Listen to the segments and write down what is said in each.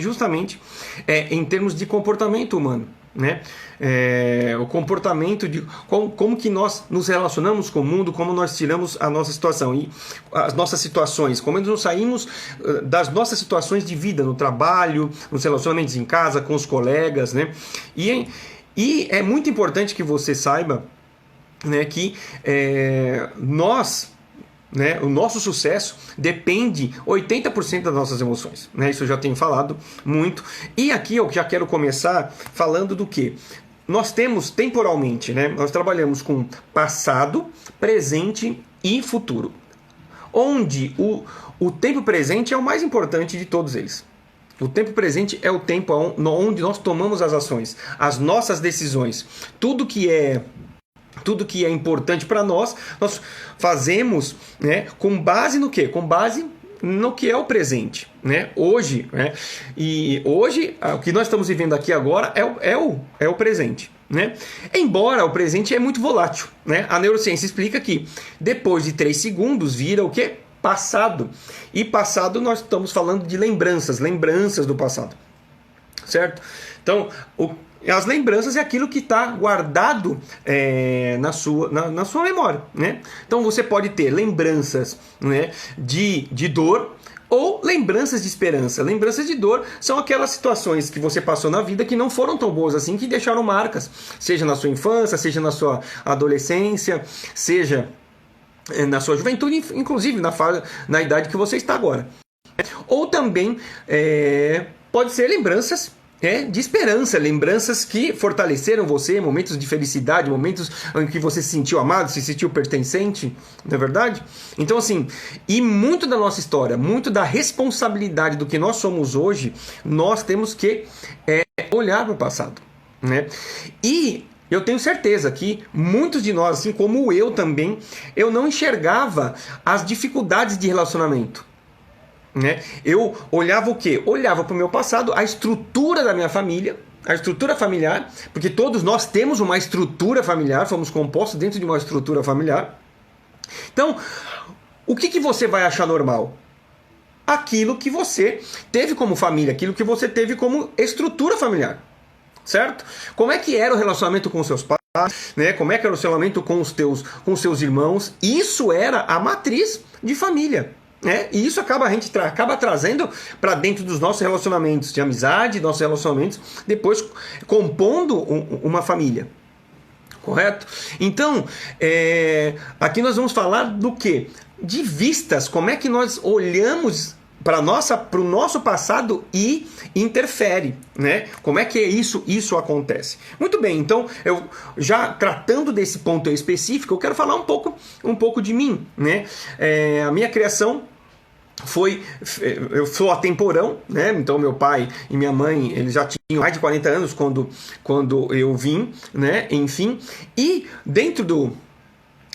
justamente em termos de comportamento humano, né? O comportamento de como que nós nos relacionamos com o mundo, como nós tiramos a nossa situação e as nossas situações, como nós saímos das nossas situações de vida no trabalho, nos relacionamentos em casa, com os colegas, né? E é muito importante que você saiba, né, que nós, né, o nosso sucesso depende 80% das nossas emoções, né? Isso eu já tenho falado muito. E aqui eu já quero começar falando do que nós temos temporalmente, né? Nós trabalhamos com passado, presente e futuro, onde o tempo presente é o mais importante de todos eles. O tempo presente é o tempo onde nós tomamos as ações, as nossas decisões, tudo que é importante para nós fazemos, né, com base no quê? Com base no que é o presente, né? Hoje, né? E hoje, o que nós estamos vivendo aqui agora é o presente, né? Embora o presente é muito volátil, né? A neurociência explica que depois de 3 segundos vira o quê? Passado. E passado nós estamos falando de lembranças do passado, certo? Então, as lembranças é aquilo que está guardado na sua memória, né? Então você pode ter lembranças, né, de dor ou lembranças de esperança. Lembranças de dor são aquelas situações que você passou na vida que não foram tão boas assim, que deixaram marcas, seja na sua infância, seja na sua adolescência, seja na sua juventude, inclusive na idade que você está agora. Ou também pode ser lembranças de esperança, lembranças que fortaleceram você, momentos de felicidade, momentos em que você se sentiu amado, se sentiu pertencente, não é verdade? Então, assim, e muito da nossa história, muito da responsabilidade do que nós somos hoje, nós temos que olhar para o passado, né? E eu tenho certeza que muitos de nós, assim como eu também, eu não enxergava as dificuldades de relacionamento, né? Eu olhava o quê? Olhava para o meu passado, a estrutura da minha família, a estrutura familiar, porque todos nós temos uma estrutura familiar, fomos compostos dentro de uma estrutura familiar. Então, o que você vai achar normal? Aquilo que você teve como família, aquilo que você teve como estrutura familiar, certo? Como é que era o relacionamento com seus pais, né? Como é que era o relacionamento com os seus irmãos? Isso era a matriz de família. E isso a gente acaba trazendo para dentro dos nossos relacionamentos de amizade, nossos relacionamentos, depois compondo uma família. Correto? Então, aqui nós vamos falar do quê? De vistas, como é que nós olhamos para o nosso passado e interfere, né? Como é que isso acontece? Muito bem, então, eu já tratando desse ponto específico, eu quero falar um pouco de mim, né? A minha criação eu sou atemporão, né? Então meu pai e minha mãe, eles já tinham mais de 40 anos quando eu vim, né? Enfim, e dentro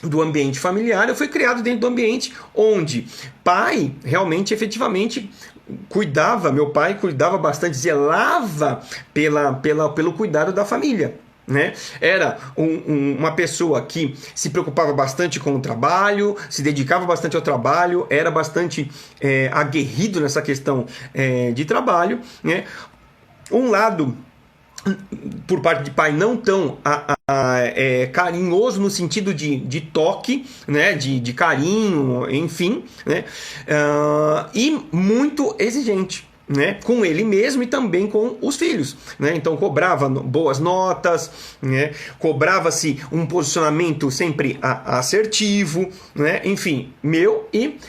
do ambiente familiar, eu fui criado dentro do ambiente onde pai realmente, efetivamente, meu pai cuidava bastante, zelava pelo cuidado da família, né? Era uma pessoa que se preocupava bastante com o trabalho, se dedicava bastante ao trabalho, era bastante aguerrido nessa questão de trabalho, né? Um lado, por parte de pai, não tão carinhoso no sentido de toque, né? de carinho, enfim, né? E muito exigente, né, com ele mesmo e também com os filhos, né? Então cobrava boas notas, né? Cobrava-se um posicionamento sempre assertivo, né? Enfim, meu e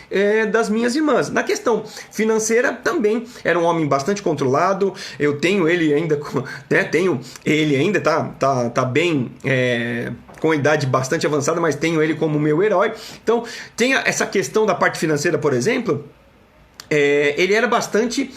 das minhas irmãs. Na questão financeira também era um homem bastante controlado. Eu tenho ele ainda, né? Tá bem com idade bastante avançada, mas tenho ele como meu herói. Então tem essa questão da parte financeira, por exemplo. Ele era bastante,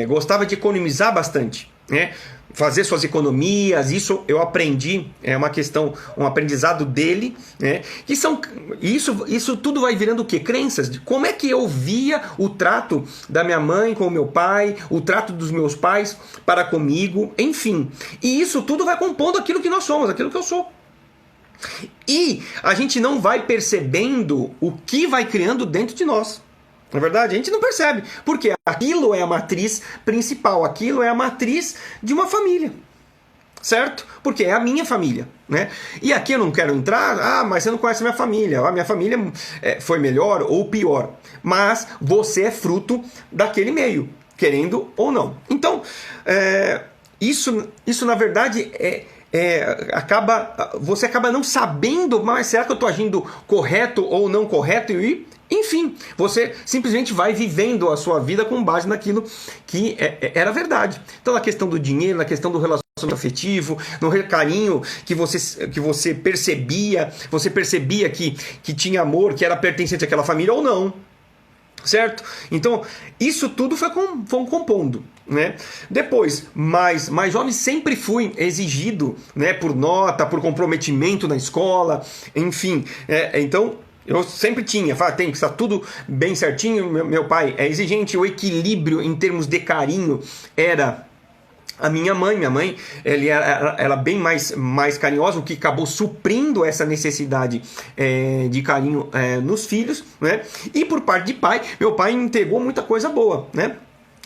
gostava de economizar bastante, né? Fazer suas economias, isso eu aprendi, é uma questão, um aprendizado dele, né? Que são, isso tudo vai virando o quê? Crenças, de como é que eu via o trato da minha mãe com o meu pai, o trato dos meus pais para comigo, enfim. E isso tudo vai compondo aquilo que nós somos, aquilo que eu sou. E a gente não vai percebendo o que vai criando dentro de nós. Na verdade, a gente não percebe, porque aquilo é a matriz principal, aquilo é a matriz de uma família, certo? Porque é a minha família, né? E aqui eu não quero entrar, mas você não conhece a minha família, a minha família foi melhor ou pior, mas você é fruto daquele meio, querendo ou não. Então, isso na verdade você acaba não sabendo, mas será que eu estou agindo correto ou não correto? E enfim, você simplesmente vai vivendo a sua vida com base naquilo que era verdade. Então, na questão do dinheiro, na questão do relacionamento afetivo, no carinho que você percebia que tinha amor, que era pertencente àquela família ou não. Certo? Então, isso tudo foi compondo, né? Depois, mais jovem, sempre fui exigido, né, por nota, por comprometimento na escola, enfim. Então, eu sempre tem que estar tudo bem certinho. Meu pai é exigente, o equilíbrio em termos de carinho era a minha mãe. Ele era bem mais carinhosa, o que acabou suprindo essa necessidade de carinho nos filhos, né? E por parte de pai, meu pai entregou muita coisa boa, né?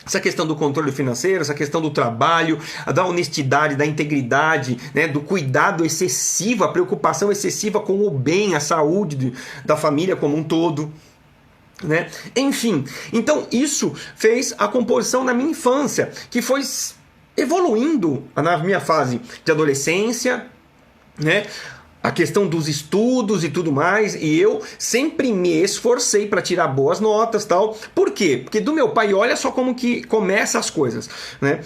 Essa questão do controle financeiro, essa questão do trabalho, da honestidade, da integridade, né, do cuidado excessivo, a preocupação excessiva com o bem, a saúde da família como um todo, né? Enfim, então isso fez a composição na minha infância, que foi evoluindo na minha fase de adolescência, né? A questão dos estudos e tudo mais, e eu sempre me esforcei para tirar boas notas, tal. Por quê? Porque do meu pai, olha só como que começa as coisas, né?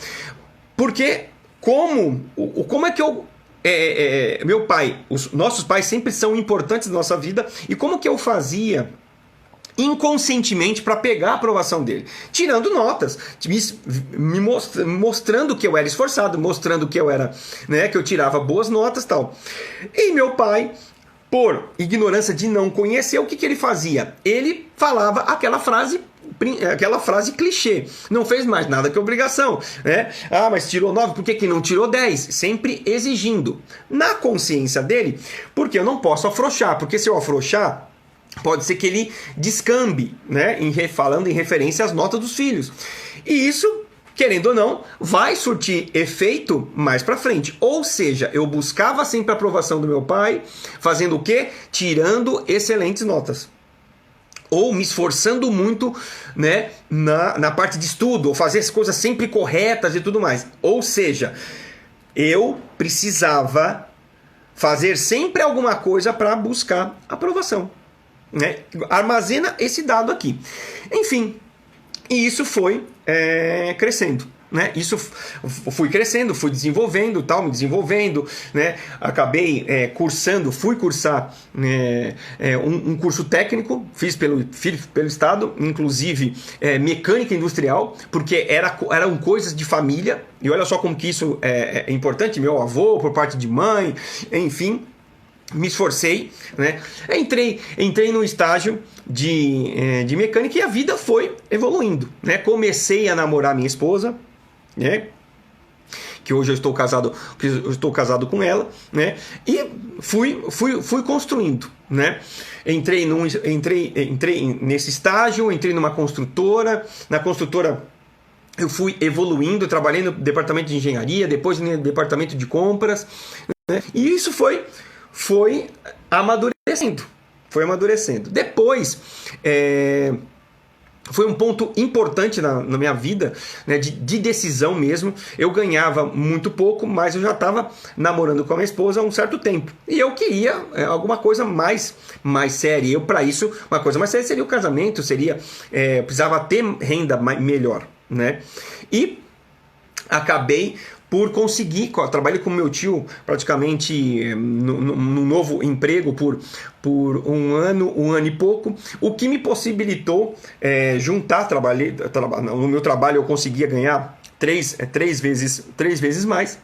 Porque como é que eu meu pai, os nossos pais sempre são importantes na nossa vida, e como que eu fazia inconscientemente para pegar a aprovação dele, tirando notas, me mostrando que eu era esforçado, mostrando que eu era, né, que eu tirava boas notas, tal. E meu pai, por ignorância de não conhecer, o que ele fazia? Ele falava aquela frase clichê, não fez mais nada que obrigação, né? Mas tirou 9, por que não tirou 10? Sempre exigindo, na consciência dele, porque eu não posso afrouxar, porque se eu afrouxar, pode ser que ele descambe, né? Falando em referência às notas dos filhos. E isso, querendo ou não, vai surtir efeito mais pra frente. Ou seja, eu buscava sempre a aprovação do meu pai, fazendo o quê? Tirando excelentes notas. Ou me esforçando muito, né, na parte de estudo, ou fazer as coisas sempre corretas e tudo mais. Ou seja, eu precisava fazer sempre alguma coisa para buscar aprovação, né? Armazena esse dado aqui. Enfim, e isso foi crescendo, né? Isso fui crescendo, fui desenvolvendo, tal, me desenvolvendo, né? Acabei fui cursar um curso técnico, fiz pelo estado, inclusive mecânica industrial, porque eram coisas de família. E olha só como que isso é importante. Meu avô, por parte de mãe, enfim, me esforcei, né? Entrei no estágio de mecânica e a vida foi evoluindo, né? Comecei a namorar minha esposa, né? Que hoje eu estou casado com ela, né? E fui construindo, né? Entrei nesse estágio, entrei numa construtora. Na construtora eu fui evoluindo, trabalhei no departamento de engenharia, depois no departamento de compras, né? E isso foi amadurecendo. Depois, foi um ponto importante na minha vida, né, de decisão mesmo. Eu ganhava muito pouco, mas eu já estava namorando com a minha esposa há um certo tempo. E eu queria alguma coisa mais séria. Para isso, uma coisa mais séria seria o casamento, precisava ter renda melhor, né? E acabei por conseguir, trabalhei com meu tio praticamente num novo emprego por um ano e pouco, o que me possibilitou juntar, no meu trabalho eu conseguia ganhar três vezes mais,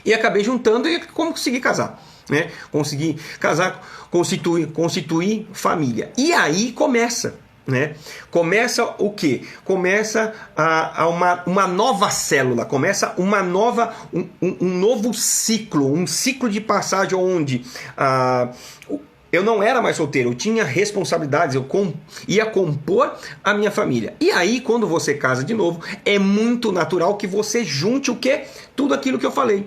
e acabei juntando e consegui casar, né? Consegui casar, constituir família, e aí começa, né? Começa o quê? Começa uma nova célula, começa um novo ciclo, um ciclo de passagem onde eu não era mais solteiro, eu tinha responsabilidades, ia compor a minha família. E aí, quando você casa de novo, é muito natural que você junte o quê? Tudo aquilo que eu falei,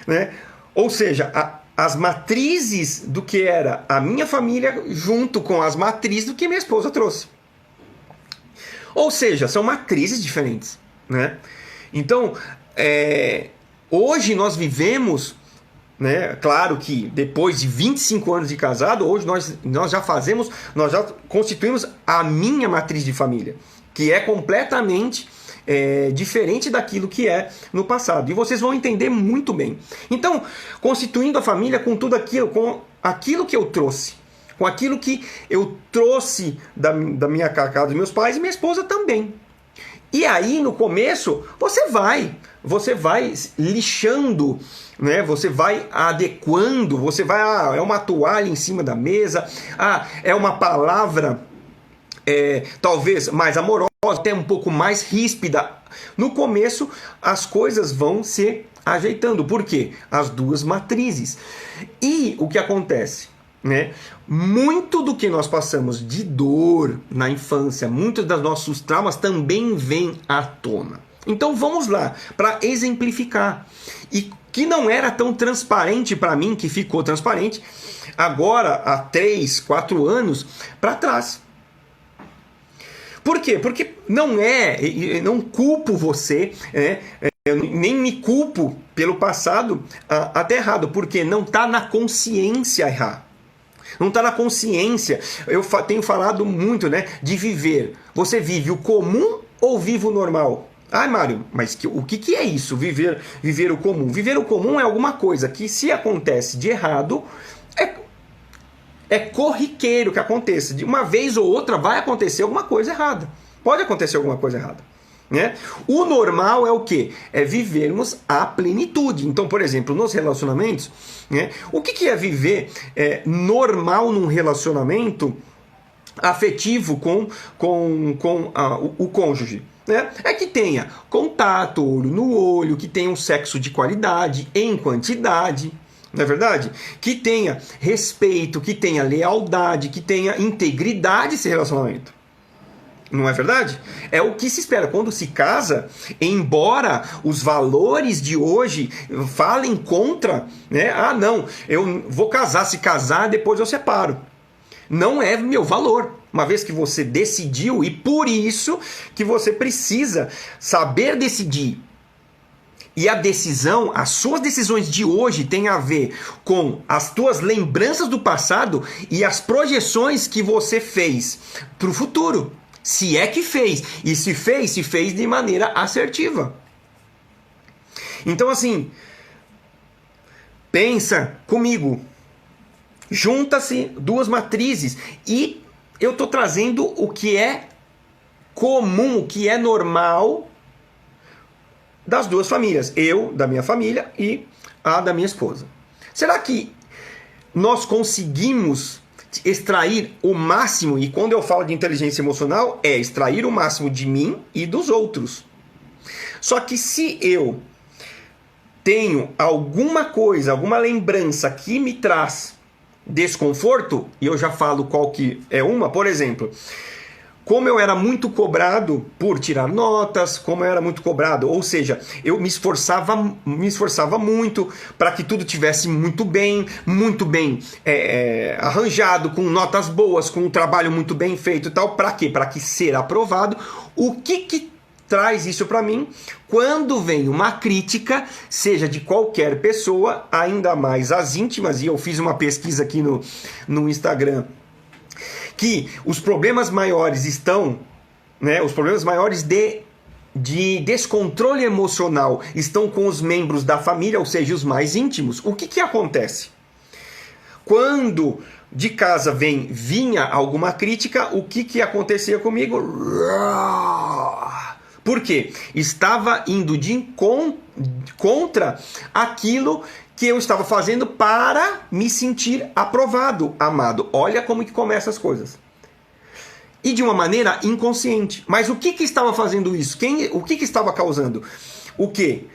né? Ou seja, as matrizes do que era a minha família junto com as matrizes do que minha esposa trouxe. Ou seja, são matrizes diferentes, né? Então, hoje nós vivemos, né? Claro que depois de 25 anos de casado, hoje nós já constituímos a minha matriz de família, que é completamente diferente daquilo que é no passado. E vocês vão entender muito bem. Então, constituindo a família com tudo aquilo, com aquilo que eu trouxe, com aquilo que eu trouxe da minha casa dos meus pais e minha esposa também. E aí, no começo, você vai lixando, né? Você vai adequando, você vai, é uma toalha em cima da mesa, é uma palavra talvez mais amorosa, até um pouco mais ríspida. No começo, as coisas vão se ajeitando. Por quê? As duas matrizes. E o que acontece? Né? Muito do que nós passamos de dor na infância, muitos dos nossos traumas também vêm à tona. Então vamos lá, para exemplificar. E que não era tão transparente para mim, que ficou transparente agora há 3, 4 anos para trás. Por quê? Porque não culpo você, eu nem me culpo pelo passado até errado, porque não está na consciência errar. Não está na consciência. Eu tenho falado muito, né, de viver. Você vive o comum ou vive o normal? Mário, mas o que é isso? Viver o comum? Viver o comum é alguma coisa que, se acontece de errado, é corriqueiro que aconteça. De uma vez ou outra vai acontecer alguma coisa errada. Pode acontecer alguma coisa errada. Né? O normal é o quê? É vivermos a plenitude. Então, por exemplo, nos relacionamentos, né, o que é viver normal num relacionamento afetivo com o cônjuge? Né? É que tenha contato, olho no olho, que tenha um sexo de qualidade, em quantidade, não é verdade? Que tenha respeito, que tenha lealdade, que tenha integridade esse relacionamento. Não é verdade? É o que se espera. Quando se casa, embora os valores de hoje falem contra, né? Não, eu vou casar, se casar, depois eu separo. Não é meu valor. Uma vez que você decidiu, e por isso que você precisa saber decidir. E a decisão, as suas decisões de hoje têm a ver com as tuas lembranças do passado e as projeções que você fez para o futuro. Se é que fez. E se fez de maneira assertiva. Então, assim, pensa comigo. Junta-se duas matrizes. E eu estou trazendo o que é comum, o que é normal das duas famílias. Eu, da minha família, e a da minha esposa. Será que nós conseguimos extrair o máximo? E quando eu falo de inteligência emocional, é extrair o máximo de mim e dos outros. Só que se eu tenho alguma coisa, alguma lembrança que me traz desconforto, e eu já falo qual que é uma, por exemplo, como eu era muito cobrado por tirar notas, como eu era muito cobrado, ou seja, eu me esforçava muito para que tudo tivesse muito bem arranjado, com notas boas, com um trabalho muito bem feito e tal. Para quê? Para que ser aprovado. O que traz isso para mim? Quando vem uma crítica, seja de qualquer pessoa, ainda mais as íntimas, e eu fiz uma pesquisa aqui no Instagram, que os problemas maiores estão, né, os problemas maiores de descontrole emocional estão com os membros da família, ou seja, os mais íntimos. O que acontece? Quando de casa vinha alguma crítica, o que acontecia comigo? Por quê? Estava indo contra aquilo que eu estava fazendo para me sentir aprovado, amado. Olha como que começam as coisas. E de uma maneira inconsciente. Mas o que estava fazendo isso? O que estava causando? O quê?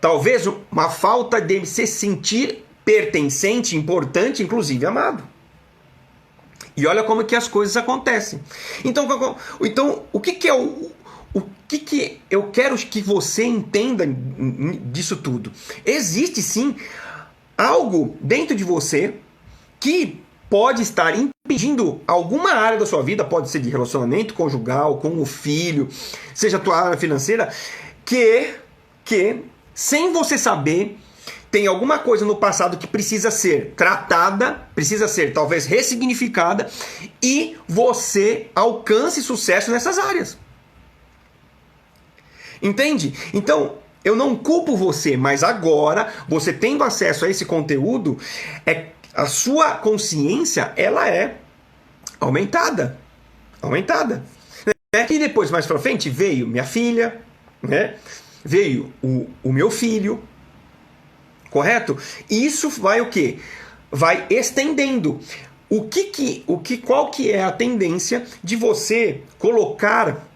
Talvez uma falta de se sentir pertencente, importante, inclusive amado. E olha como que as coisas acontecem. Então o que é o que eu quero que você entenda disso tudo? Existe sim algo dentro de você que pode estar impedindo alguma área da sua vida, pode ser de relacionamento conjugal, com o filho, seja a tua área financeira, que sem você saber, tem alguma coisa no passado que precisa ser tratada, precisa ser talvez ressignificada, e você alcance sucesso nessas áreas. Entende? Então, eu não culpo você, mas agora, você tendo acesso a esse conteúdo, a sua consciência, ela é aumentada. Aumentada. E depois, mais pra frente, veio minha filha, né? Veio o meu filho, correto? E isso vai o quê? Vai estendendo. Qual que é a tendência de você colocar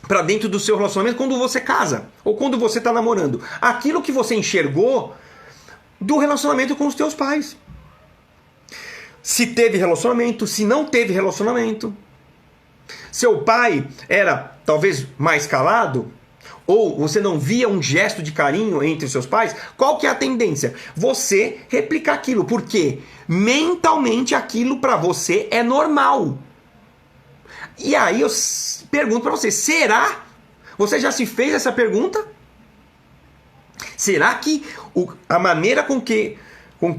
para dentro do seu relacionamento quando você casa ou quando você está namorando? Aquilo que você enxergou do relacionamento com os teus pais. Se teve relacionamento, se não teve relacionamento. Seu pai era talvez mais calado, ou você não via um gesto de carinho entre os seus pais, qual que é a tendência? Você replicar aquilo, porque mentalmente aquilo para você é normal. E aí eu pergunto para você, será? Você já se fez essa pergunta? Será que a maneira com que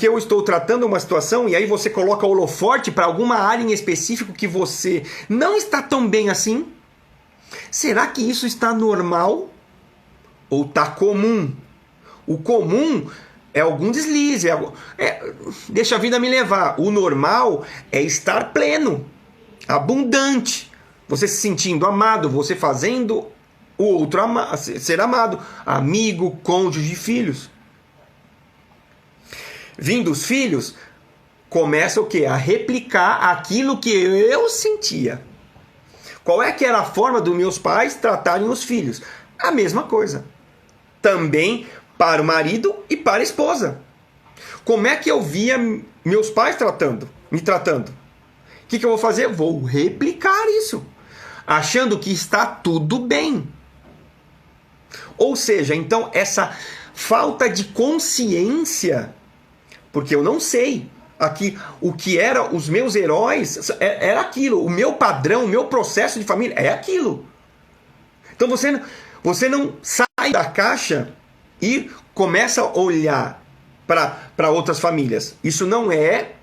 eu estou tratando uma situação, e aí você coloca o holofote para alguma área em específico que você não está tão bem assim? Será que isso está normal? Ou está comum? O comum é algum deslize, deixa a vida me levar. O normal é estar pleno, abundante, você se sentindo amado, você fazendo o outro ser amado, amigo, cônjuge, filhos. Vindo os filhos, começa o quê? A replicar aquilo que eu sentia. Qual é que era a forma dos meus pais tratarem os filhos? A mesma coisa. Também para o marido e para a esposa. Como é que eu via meus pais me tratando? O que eu vou fazer? Vou replicar isso, achando que está tudo bem. Ou seja, então essa falta de consciência, porque eu não sei aqui o que eram os meus heróis, era aquilo, o meu padrão, o meu processo de família é aquilo. Então você não sai da caixa e começa a olhar para outras famílias. Isso não é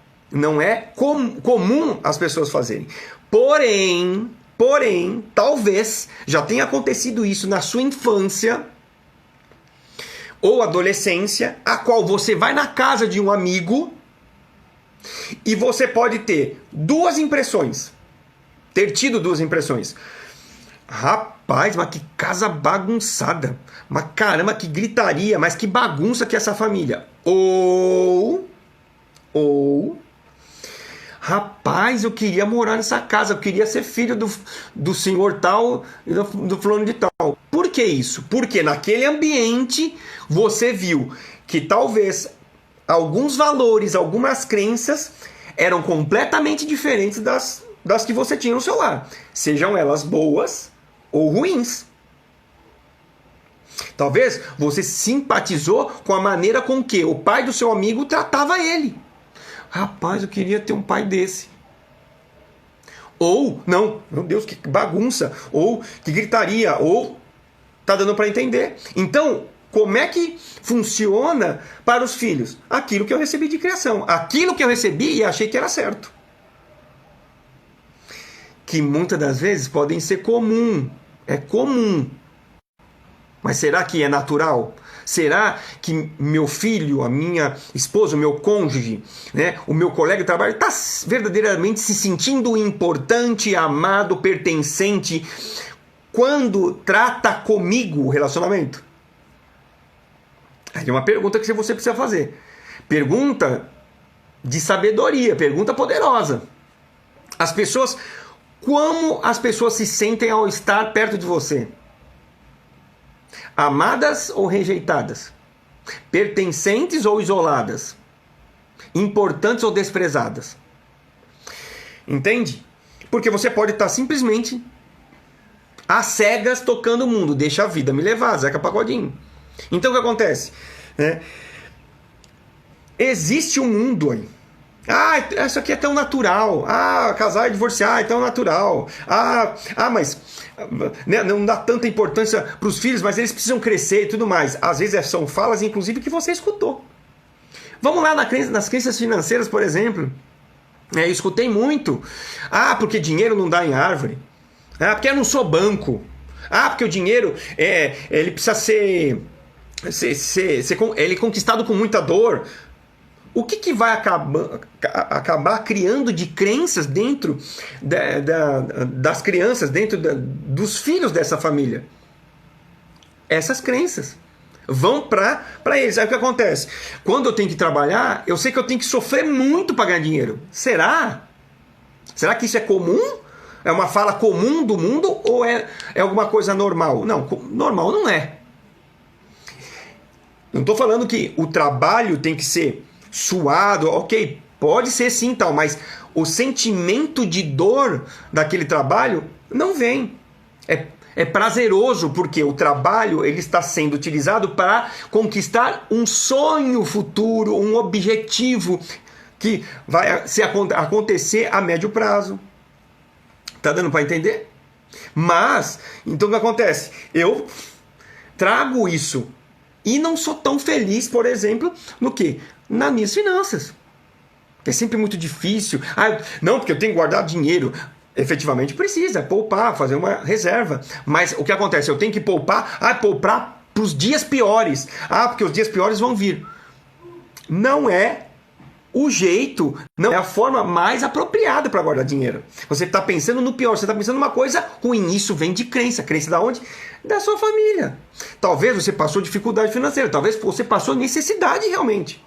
comum as pessoas fazerem. Porém, talvez já tenha acontecido isso na sua infância ou adolescência, a qual você vai na casa de um amigo e você pode ter ter tido duas impressões. Rapaz, mas que casa bagunçada. Mas caramba, que gritaria, mas que bagunça que é essa família. Ou rapaz, eu queria morar nessa casa, eu queria ser filho do senhor tal e do fulano de tal. Por que isso? Porque naquele ambiente você viu que talvez alguns valores, algumas crenças eram completamente diferentes das que você tinha no seu lar. Sejam elas boas ou ruins. Talvez você simpatizou com a maneira com que o pai do seu amigo tratava ele. Rapaz, eu queria ter um pai desse. Ou, não, meu Deus, que bagunça. Ou que gritaria. Ou, tá dando para entender. Então, como é que funciona para os filhos? Aquilo que eu recebi de criação. Aquilo que eu recebi e achei que era certo. Que muitas das vezes podem ser comum. É comum. Mas será que é natural? Será que meu filho, a minha esposa, o meu cônjuge, né, o meu colega de trabalho está verdadeiramente se sentindo importante, amado, pertencente quando trata comigo o relacionamento? Aí é uma pergunta que você precisa fazer. Pergunta de sabedoria, pergunta poderosa. Como as pessoas se sentem ao estar perto de você? Amadas ou rejeitadas? Pertencentes ou isoladas? Importantes ou desprezadas? Entende? Porque você pode estar simplesmente às cegas tocando o mundo. Deixa a vida me levar, Zeca Pagodinho. Então o que acontece? Existe um mundo aí. Isso aqui é tão natural. Casar e divorciar é tão natural. Mas não dá tanta importância para os filhos, mas eles precisam crescer e tudo mais. Às vezes são falas, inclusive, que você escutou. Vamos lá nas crenças financeiras, por exemplo. Eu escutei muito. Porque dinheiro não dá em árvore. Porque eu não sou banco. Porque o dinheiro ele precisa ser ele é conquistado com muita dor. O que vai acabar criando de crenças dentro das crianças, dentro dos filhos dessa família? Essas crenças vão para eles. Aí o que acontece? Quando eu tenho que trabalhar, eu sei que eu tenho que sofrer muito para ganhar dinheiro. Será? Será que isso é comum? É uma fala comum do mundo ou é alguma coisa normal? Não, normal não é. Não estou falando que o trabalho tem que ser suado, ok, pode ser sim, tal, mas o sentimento de dor daquele trabalho não vem. É prazeroso porque o trabalho ele está sendo utilizado para conquistar um sonho futuro, um objetivo que vai acontecer a médio prazo. Tá dando para entender? Mas, então o que acontece? Eu trago isso e não sou tão feliz, por exemplo, no quê? Nas minhas finanças. É sempre muito difícil. Não, porque eu tenho que guardar dinheiro. Efetivamente precisa, poupar, fazer uma reserva. Mas o que acontece? Eu tenho que poupar, poupar para os dias piores. Porque os dias piores vão vir. Não é o jeito, não é a forma mais apropriada para guardar dinheiro. Você está pensando no pior, você está pensando numa coisa ruim. Isso vem de crença. Crença da onde? Da sua família. Talvez você passou dificuldade financeira, talvez você passou necessidade realmente.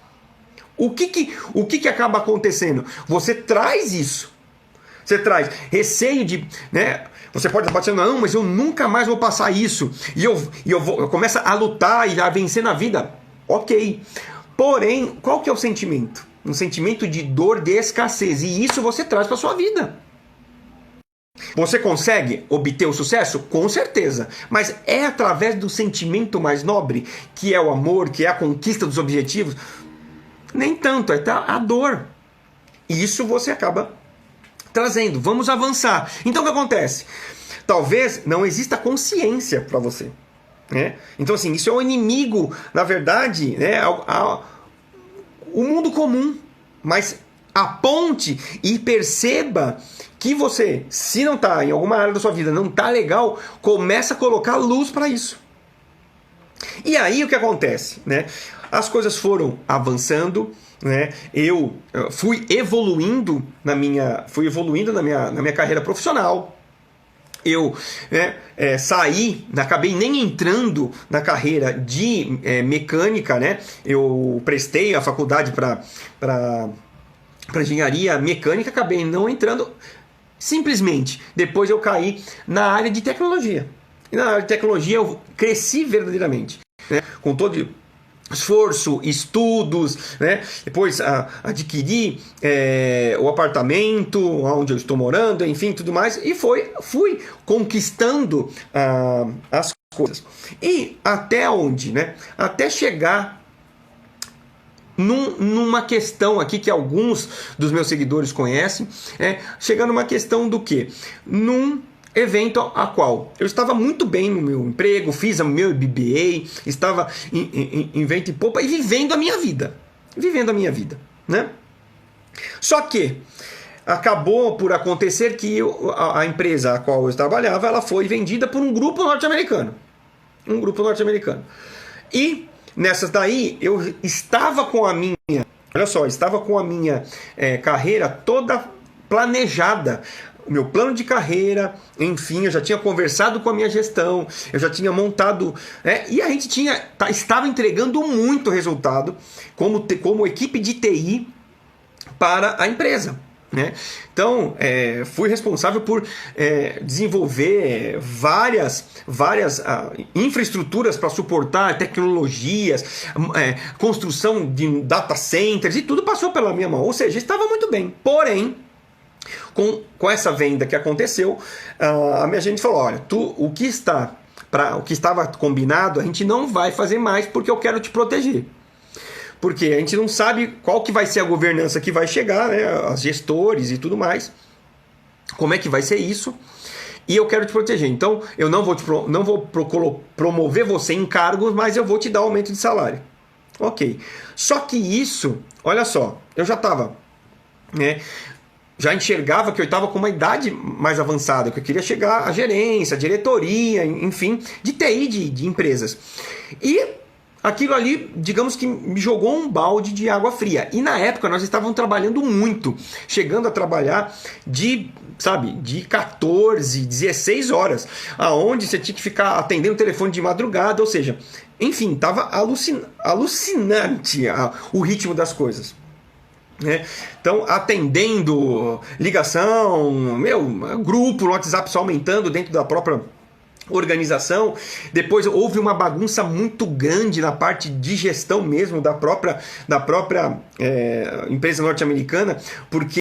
O que acaba acontecendo? Você traz isso. Você traz receio de... Você pode estar batendo, não, mas eu nunca mais vou passar isso. E eu começo a lutar e a vencer na vida. Ok. Porém, qual que é o sentimento? Um sentimento de dor, de escassez. E isso você traz para a sua vida. Você consegue obter o sucesso? Com certeza. Mas é através do sentimento mais nobre, que é o amor, que é a conquista dos objetivos? Nem tanto, é a dor. E isso você acaba trazendo. Vamos avançar. Então o que acontece? Talvez não exista consciência para você. Então assim, isso é um inimigo, na verdade, o mundo comum. Mas aponte e perceba que você, se não está em alguma área da sua vida, não está legal, começa a colocar luz para isso. E aí o que acontece? As coisas foram avançando, eu fui evoluindo na minha carreira profissional. Eu acabei nem entrando na carreira de mecânica, Eu prestei a faculdade para engenharia mecânica, acabei não entrando. Simplesmente, depois eu caí na área de tecnologia. E na área de tecnologia eu cresci verdadeiramente, com todo esforço, estudos, Depois adquiri o apartamento onde eu estou morando, enfim, tudo mais, e fui conquistando as coisas. E até onde? Até chegar numa questão aqui que alguns dos meus seguidores conhecem, chegar numa questão do quê? Num evento a qual eu estava muito bem no meu emprego, fiz o meu MBA, estava em vento e popa e vivendo a minha vida. Só que acabou por acontecer que a empresa a qual eu trabalhava, ela foi vendida por um grupo norte-americano. E nessas daí, eu estava com a minha... Olha só, estava com a minha carreira toda planejada. O meu plano de carreira, enfim, eu já tinha conversado com a minha gestão, eu já tinha montado... e a gente estava entregando muito resultado como equipe de TI para a empresa. Então, fui responsável por desenvolver várias infraestruturas para suportar tecnologias, construção de data centers, e tudo passou pela minha mão. Ou seja, estava muito bem. Porém, Com essa venda que aconteceu, a minha gente falou, olha, o que estava combinado, a gente não vai fazer mais porque eu quero te proteger. Porque a gente não sabe qual que vai ser a governança que vai chegar, né, os gestores e tudo mais, como é que vai ser isso, e eu quero te proteger. Então, eu não vou promover você em cargos, mas eu vou te dar aumento de salário. Ok. Só que isso, olha só, eu já estava, né, já enxergava que eu estava com uma idade mais avançada, que eu queria chegar à gerência, à diretoria, enfim, de TI de empresas. E aquilo ali, digamos que me jogou um balde de água fria. E na época nós estávamos trabalhando muito, chegando a trabalhar de 14, 16 horas, aonde você tinha que ficar atendendo o telefone de madrugada, ou seja, enfim, estava alucinante o ritmo das coisas. Então, atendendo ligação, grupo no WhatsApp só aumentando dentro da própria organização. Depois houve uma bagunça muito grande na parte de gestão mesmo da própria empresa norte-americana, porque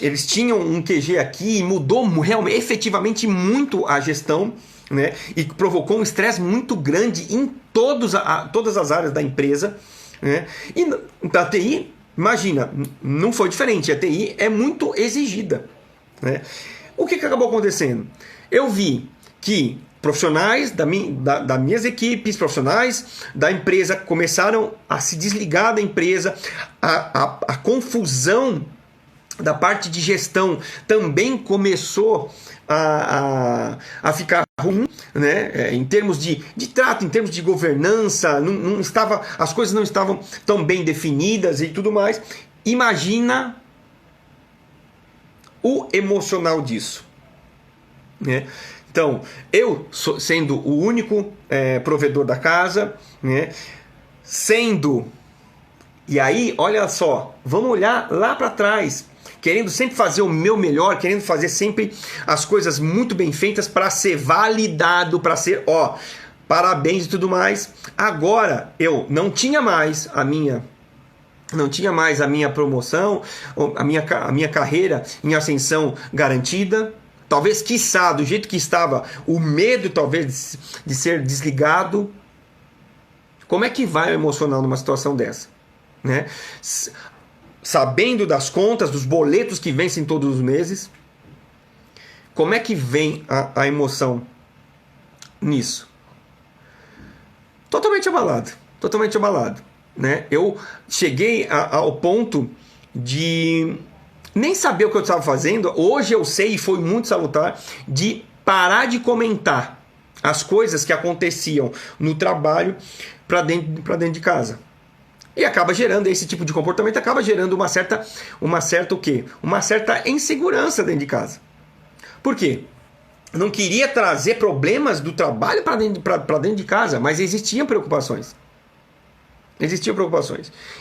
eles tinham um QG aqui e mudou realmente, efetivamente muito a gestão, né? E provocou um estresse muito grande em todas as áreas da empresa, né? E da TI, imagina, não foi diferente. A TI é muito exigida, né? O que acabou acontecendo? Eu vi que profissionais das minhas equipes, profissionais da empresa começaram a se desligar da empresa, a confusão da parte de gestão também começou a ficar ruim, né? Em termos de trato, em termos de governança, as coisas não estavam tão bem definidas e tudo mais. Imagina o emocional disso, né? Então, eu sendo o único provedor da casa, né? E aí, olha só, vamos olhar lá para trás, querendo sempre fazer o meu melhor, querendo fazer sempre as coisas muito bem feitas para ser validado, para ser, parabéns e tudo mais. Agora, eu não tinha mais a minha promoção, a minha carreira em ascensão garantida. Talvez, quiçá, do jeito que estava, o medo talvez de ser desligado. Como é que vai o emocional numa situação dessa, né? Sabendo das contas, dos boletos que vencem todos os meses, como é que vem a emoção nisso? Totalmente abalado, né? Eu cheguei ao ponto de nem saber o que eu estava fazendo. Hoje eu sei, e foi muito salutar, de parar de comentar as coisas que aconteciam no trabalho para dentro de casa. E acaba gerando esse tipo de comportamento, acaba gerando uma certa o quê? Uma certa insegurança dentro de casa. Por quê? Não queria trazer problemas do trabalho para dentro de casa, mas existiam preocupações.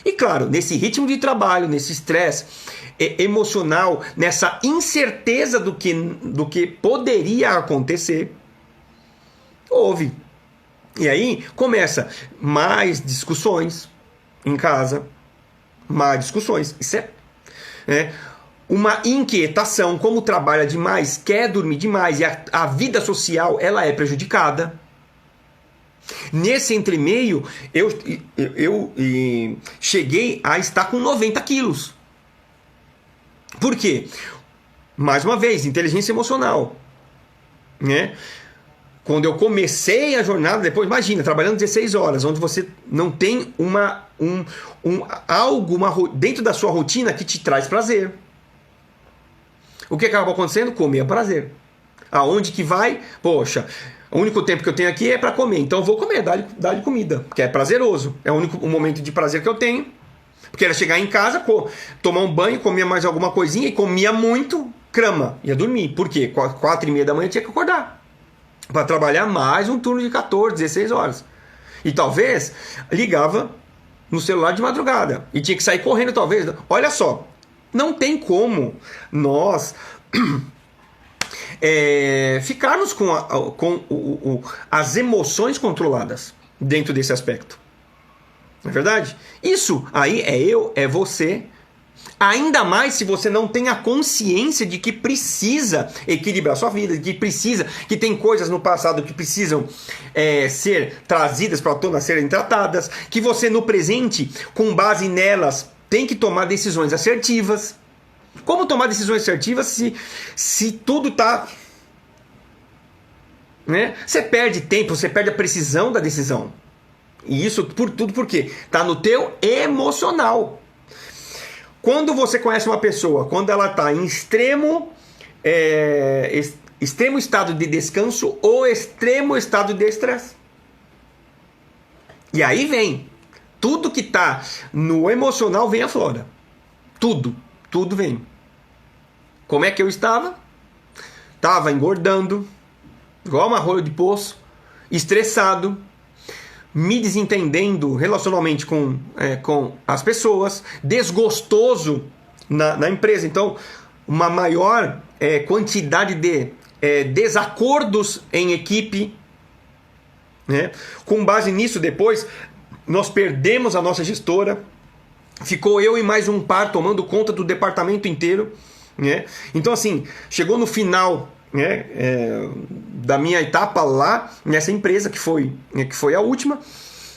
E claro, nesse ritmo de trabalho, nesse estresse emocional, nessa incerteza do que poderia acontecer, houve. E aí começa mais discussões em casa, isso é uma inquietação. Como trabalha demais, quer dormir demais, e a vida social ela é prejudicada. Nesse entremeio, eu cheguei a estar com 90 quilos. Por quê? Mais uma vez, inteligência emocional, né? Quando eu comecei a jornada, depois, imagina, trabalhando 16 horas, onde você não tem algo dentro da sua rotina que te traz prazer. O que acaba acontecendo? Comer prazer. Aonde que vai? Poxa, o único tempo que eu tenho aqui é para comer, então eu vou comer, dá-lhe comida, que é prazeroso. É o momento de prazer que eu tenho. Porque era chegar em casa, tomar um banho, comer mais alguma coisinha, e comia muito, crama, ia dormir. Por quê? 4h30 da manhã eu tinha que acordar para trabalhar mais um turno de 14, 16 horas. E talvez ligava no celular de madrugada e tinha que sair correndo, talvez. Olha só, não tem como nós ficarmos com as emoções controladas dentro desse aspecto. Não é verdade? Isso aí é eu, é você, Ainda mais se você não tem a consciência de que precisa equilibrar sua vida, que tem coisas no passado que precisam ser trazidas para a tona, serem tratadas, que você no presente, com base nelas, tem que tomar decisões assertivas. Como tomar decisões assertivas se tudo está... Né? Você perde tempo, você perde a precisão da decisão. E isso por quê? Está no teu emocional. Quando você conhece uma pessoa, quando ela está em extremo estado de descanso ou extremo estado de estresse. E aí vem. Tudo que está no emocional vem à flora. Tudo vem. Como é que eu estava? Estava engordando, igual uma rolha de poço, estressado, me desentendendo relacionalmente com as pessoas, desgostoso na empresa. Então, uma maior quantidade de desacordos em equipe. Né? Com base nisso, depois, nós perdemos a nossa gestora. Ficou eu e mais um par tomando conta do departamento inteiro. Né? Então, assim, chegou no final... da minha etapa lá nessa empresa que foi a última,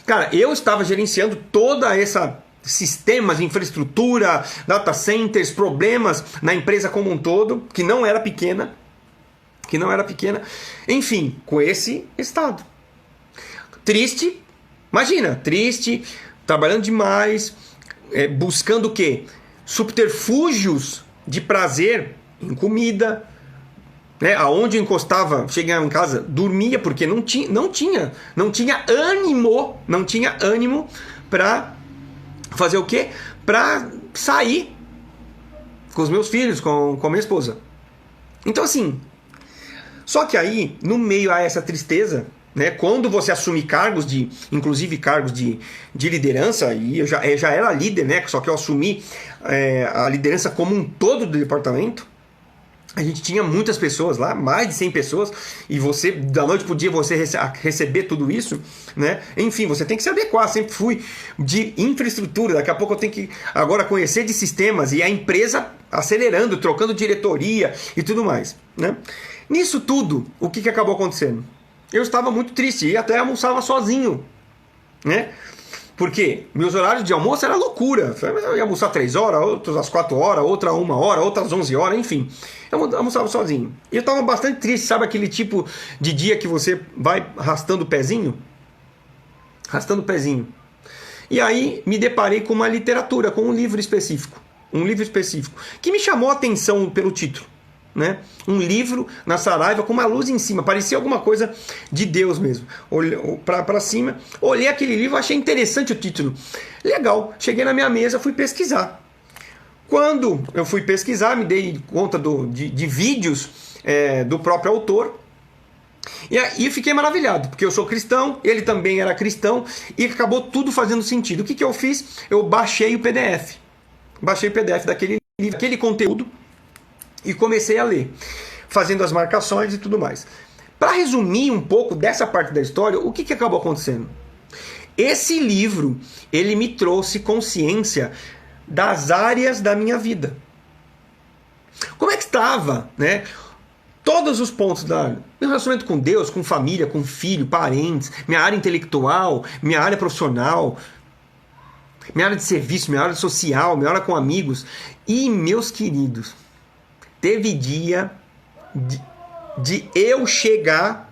cara, eu estava gerenciando toda essa sistemas, infraestrutura, data centers, problemas na empresa como um todo, que não era pequena, enfim, com esse estado triste, imagina, triste, trabalhando demais, buscando o quê? Subterfúgios de prazer em comida. Aonde eu encostava, chegava em casa, dormia, porque não tinha ânimo para fazer o quê? Para sair com os meus filhos, com a minha esposa. Então assim, só que aí, no meio a essa tristeza, né, quando você assume cargos inclusive cargos de liderança, e eu já era líder, né, só que eu assumi a liderança como um todo do departamento. A gente tinha muitas pessoas lá, mais de 100 pessoas, e você, da noite para o dia, você receber tudo isso, né? Enfim, você tem que se adequar. Sempre fui de infraestrutura, daqui a pouco eu tenho que agora conhecer de sistemas, e a empresa acelerando, trocando diretoria e tudo mais, né? Nisso tudo, o que acabou acontecendo? Eu estava muito triste, e até almoçava sozinho, né? Porque meus horários de almoço era loucura. Eu ia almoçar 3 horas, outros às 4 horas, outra 1 hora, outras 11 horas, enfim. Eu almoçava sozinho. E eu estava bastante triste, sabe aquele tipo de dia que você vai arrastando o pezinho? Arrastando o pezinho. E aí me deparei com uma literatura, com um livro específico. Que me chamou a atenção pelo título. Né? Um livro na Saraiva com uma luz em cima, parecia alguma coisa de Deus mesmo. Olhei para cima, olhei aquele livro, achei interessante o título. Legal, cheguei na minha mesa, fui pesquisar. Quando eu fui pesquisar, me dei conta de vídeos do próprio autor. E aí fiquei maravilhado, porque eu sou cristão, ele também era cristão, e acabou tudo fazendo sentido. O que eu fiz? Eu baixei o PDF. Baixei o PDF daquele livro, aquele conteúdo, e comecei a ler, fazendo as marcações e tudo mais. Para resumir um pouco dessa parte da história, o que acabou acontecendo? Esse livro, ele me trouxe consciência das áreas da minha vida. Como é que estava, né? Todos os pontos meu relacionamento com Deus, com família, com filho, parentes, minha área intelectual, minha área profissional, minha área de serviço, minha área social, minha área com amigos. E, meus queridos, teve dia de eu chegar,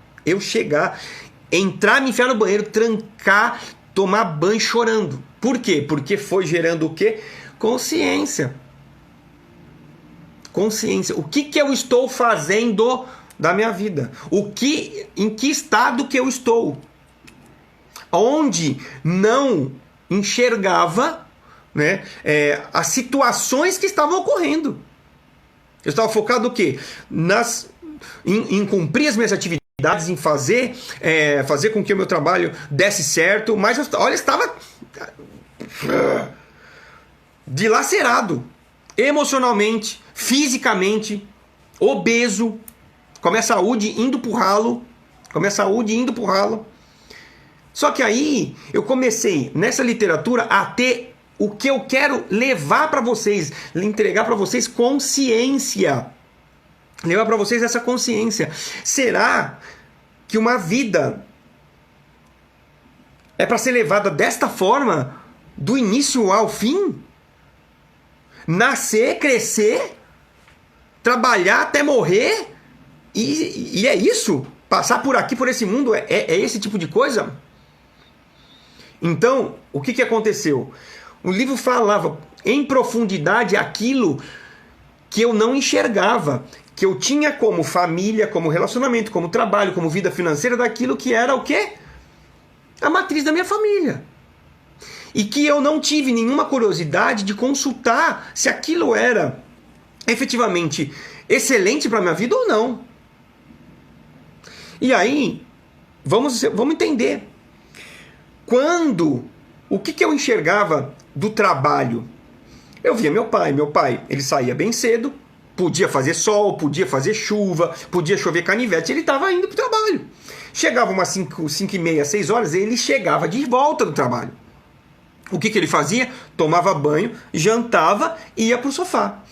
entrar, me enfiar no banheiro, trancar, tomar banho chorando. Por quê? Porque foi gerando o quê? Consciência. O que eu estou fazendo da minha vida? Em que estado que eu estou? Onde não enxergava, né, as situações que estavam ocorrendo. Eu estava focado o quê? Em cumprir as minhas atividades, em fazer com que o meu trabalho desse certo, mas eu estava dilacerado emocionalmente, fisicamente, obeso, com a minha saúde indo pro ralo. Só que aí eu comecei, nessa literatura, a ter o que eu quero levar para vocês, entregar para vocês consciência. Levar para vocês essa consciência. Será que uma vida é para ser levada desta forma, do início ao fim? Nascer, crescer, trabalhar até morrer? E é isso? Passar por aqui, por esse mundo, é esse tipo de coisa? Então, o que aconteceu? O livro falava em profundidade aquilo que eu não enxergava, que eu tinha como família, como relacionamento, como trabalho, como vida financeira, daquilo que era o quê? A matriz da minha família. E que eu não tive nenhuma curiosidade de consultar se aquilo era efetivamente excelente para a minha vida ou não. E aí, vamos entender. O que eu enxergava do trabalho? Eu via meu pai, ele saía bem cedo, podia fazer sol, podia fazer chuva, podia chover canivete, ele estava indo para o trabalho. Chegava umas 5h30, 6 horas, ele chegava de volta do trabalho. O que ele fazia? Tomava banho, jantava e ia para o sofá.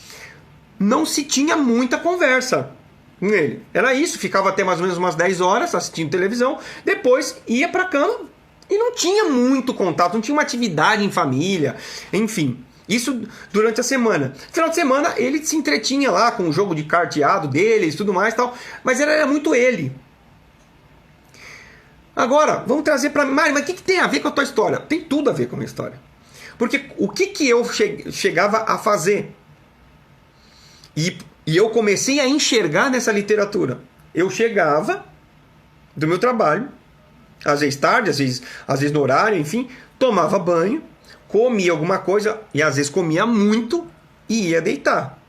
Não se tinha muita conversa com ele. Era isso, ficava até mais ou menos umas 10 horas assistindo televisão, depois ia para a cama e não tinha muito contato, não tinha uma atividade em família, enfim. Isso durante a semana. No final de semana ele se entretinha lá com o jogo de carteado deles e tudo mais, tal, mas era muito ele. Agora, vamos trazer para mim, mas o que tem a ver com a tua história? Tem tudo a ver com a minha história. Porque o que eu chegava a fazer? E eu comecei a enxergar nessa literatura. Eu chegava do meu trabalho, às vezes tarde, às vezes no horário, enfim, tomava banho, comia alguma coisa, e às vezes comia muito, e ia deitar.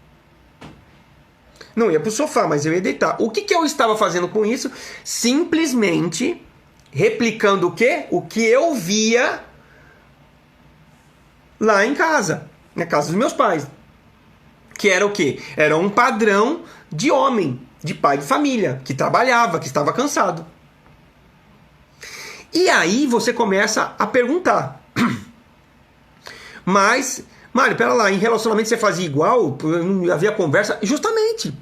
Não ia para o sofá, mas eu ia deitar. O que eu estava fazendo com isso? Simplesmente replicando o quê? O que eu via lá em casa, na casa dos meus pais. Que era o quê? Era um padrão de homem, de pai de família, que trabalhava, que estava cansado. E aí você começa a perguntar. Mas, Mário, pera lá, em relacionamento você fazia igual? Não havia conversa? Justamente.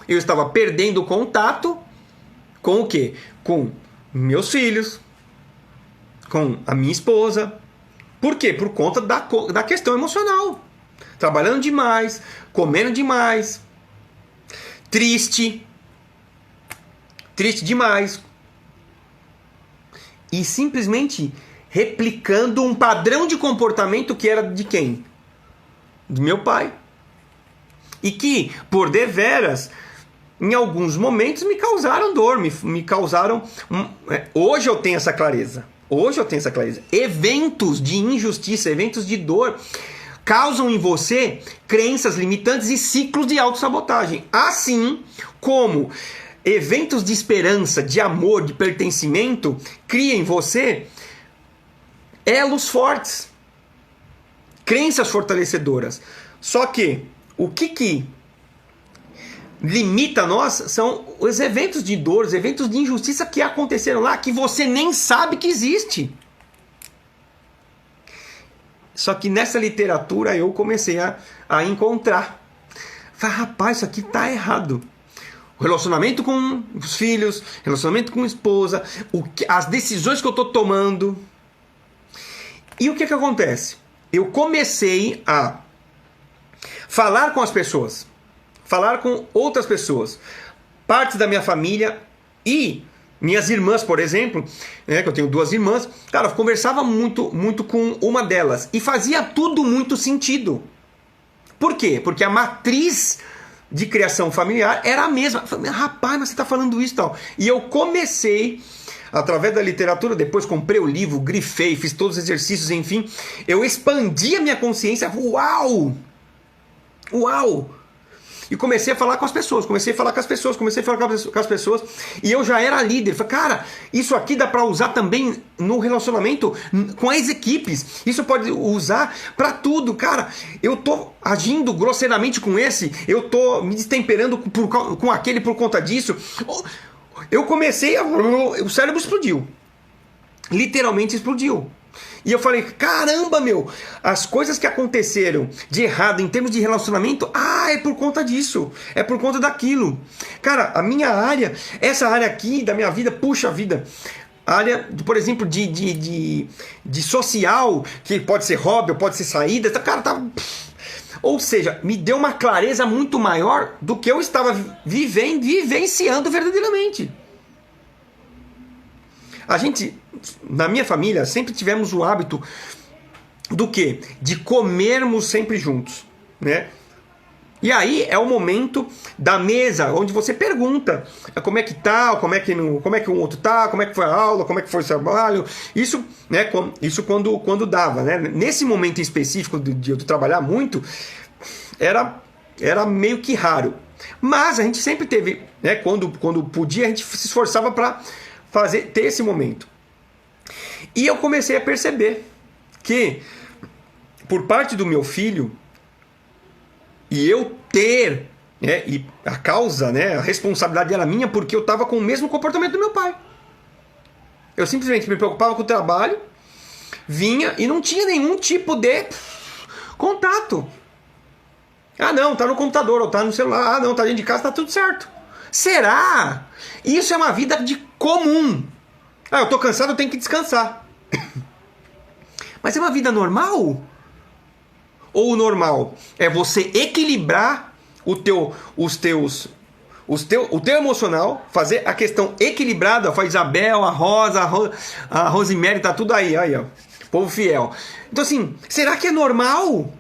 Eu estava perdendo contato com o quê? Com meus filhos, com a minha esposa. Por quê? Por conta da questão emocional. Trabalhando demais, comendo demais, triste demais. E simplesmente replicando um padrão de comportamento que era de quem? Do meu pai. E que, por deveras, em alguns momentos me causaram dor, me causaram... Hoje eu tenho essa clareza. Eventos de injustiça, eventos de dor causam em você crenças limitantes e ciclos de autossabotagem. Assim como eventos de esperança, de amor, de pertencimento criam em você elos fortes, crenças fortalecedoras. Só que o que limita nós são os eventos de dor, os eventos de injustiça que aconteceram lá, que você nem sabe que existe. Só que nessa literatura eu comecei a encontrar. Falei, rapaz, isso aqui tá errado. O relacionamento com os filhos, relacionamento com a esposa, as decisões que eu tô tomando. E o que acontece? Eu comecei a falar com as pessoas, falar com outras pessoas, partes da minha família e minhas irmãs, por exemplo, né, que eu tenho 2 irmãs. Cara, eu conversava muito com uma delas e fazia tudo muito sentido. Por quê? Porque a matriz de criação familiar era a mesma. Falei, rapaz, mas você está falando isso e tal. E eu comecei, através da literatura, depois comprei o livro, grifei, fiz todos os exercícios, enfim, eu expandi a minha consciência. Uau! E comecei a falar com as pessoas, e eu já era líder. Falei, cara, isso aqui dá para usar também no relacionamento com as equipes. Isso pode usar para tudo, cara. Eu tô agindo grosseiramente com esse, eu tô me destemperando com aquele por conta disso. Eu comecei o cérebro explodiu. Literalmente explodiu. E eu falei, caramba, meu, as coisas que aconteceram de errado em termos de relacionamento, é por conta disso, é por conta daquilo. Cara, a minha área, essa área aqui da minha vida, puxa vida, a área, por exemplo, de social, que pode ser hobby, pode ser saída, cara, tá... Ou seja, me deu uma clareza muito maior do que eu estava vivenciando verdadeiramente. A gente, na minha família, sempre tivemos o hábito do quê? De comermos sempre juntos, né? E aí é o momento da mesa, onde você pergunta como é que tá, como é que o outro tá, como é que foi a aula, como é que foi o trabalho. Isso, né, isso quando dava, né? Nesse momento em específico de eu trabalhar muito, era meio que raro. Mas a gente sempre teve, né, quando podia, a gente se esforçava para ter esse momento. E eu comecei a perceber que, por parte do meu filho, e eu ter, né, e a causa, né, a responsabilidade era minha, porque eu estava com o mesmo comportamento do meu pai. Eu simplesmente me preocupava com o trabalho, vinha e não tinha nenhum tipo de contato. Não, tá no computador, ou tá no celular, não, tá dentro de casa, tá tudo certo. Será? Isso é uma vida de comum. Eu tô cansado, eu tenho que descansar. Mas é uma vida normal? Ou o normal é você equilibrar o teu emocional, fazer a questão equilibrada, a Isabel, a Rosa, a Rosemary, tá tudo aí, ó, povo fiel. Então assim, será que é normal?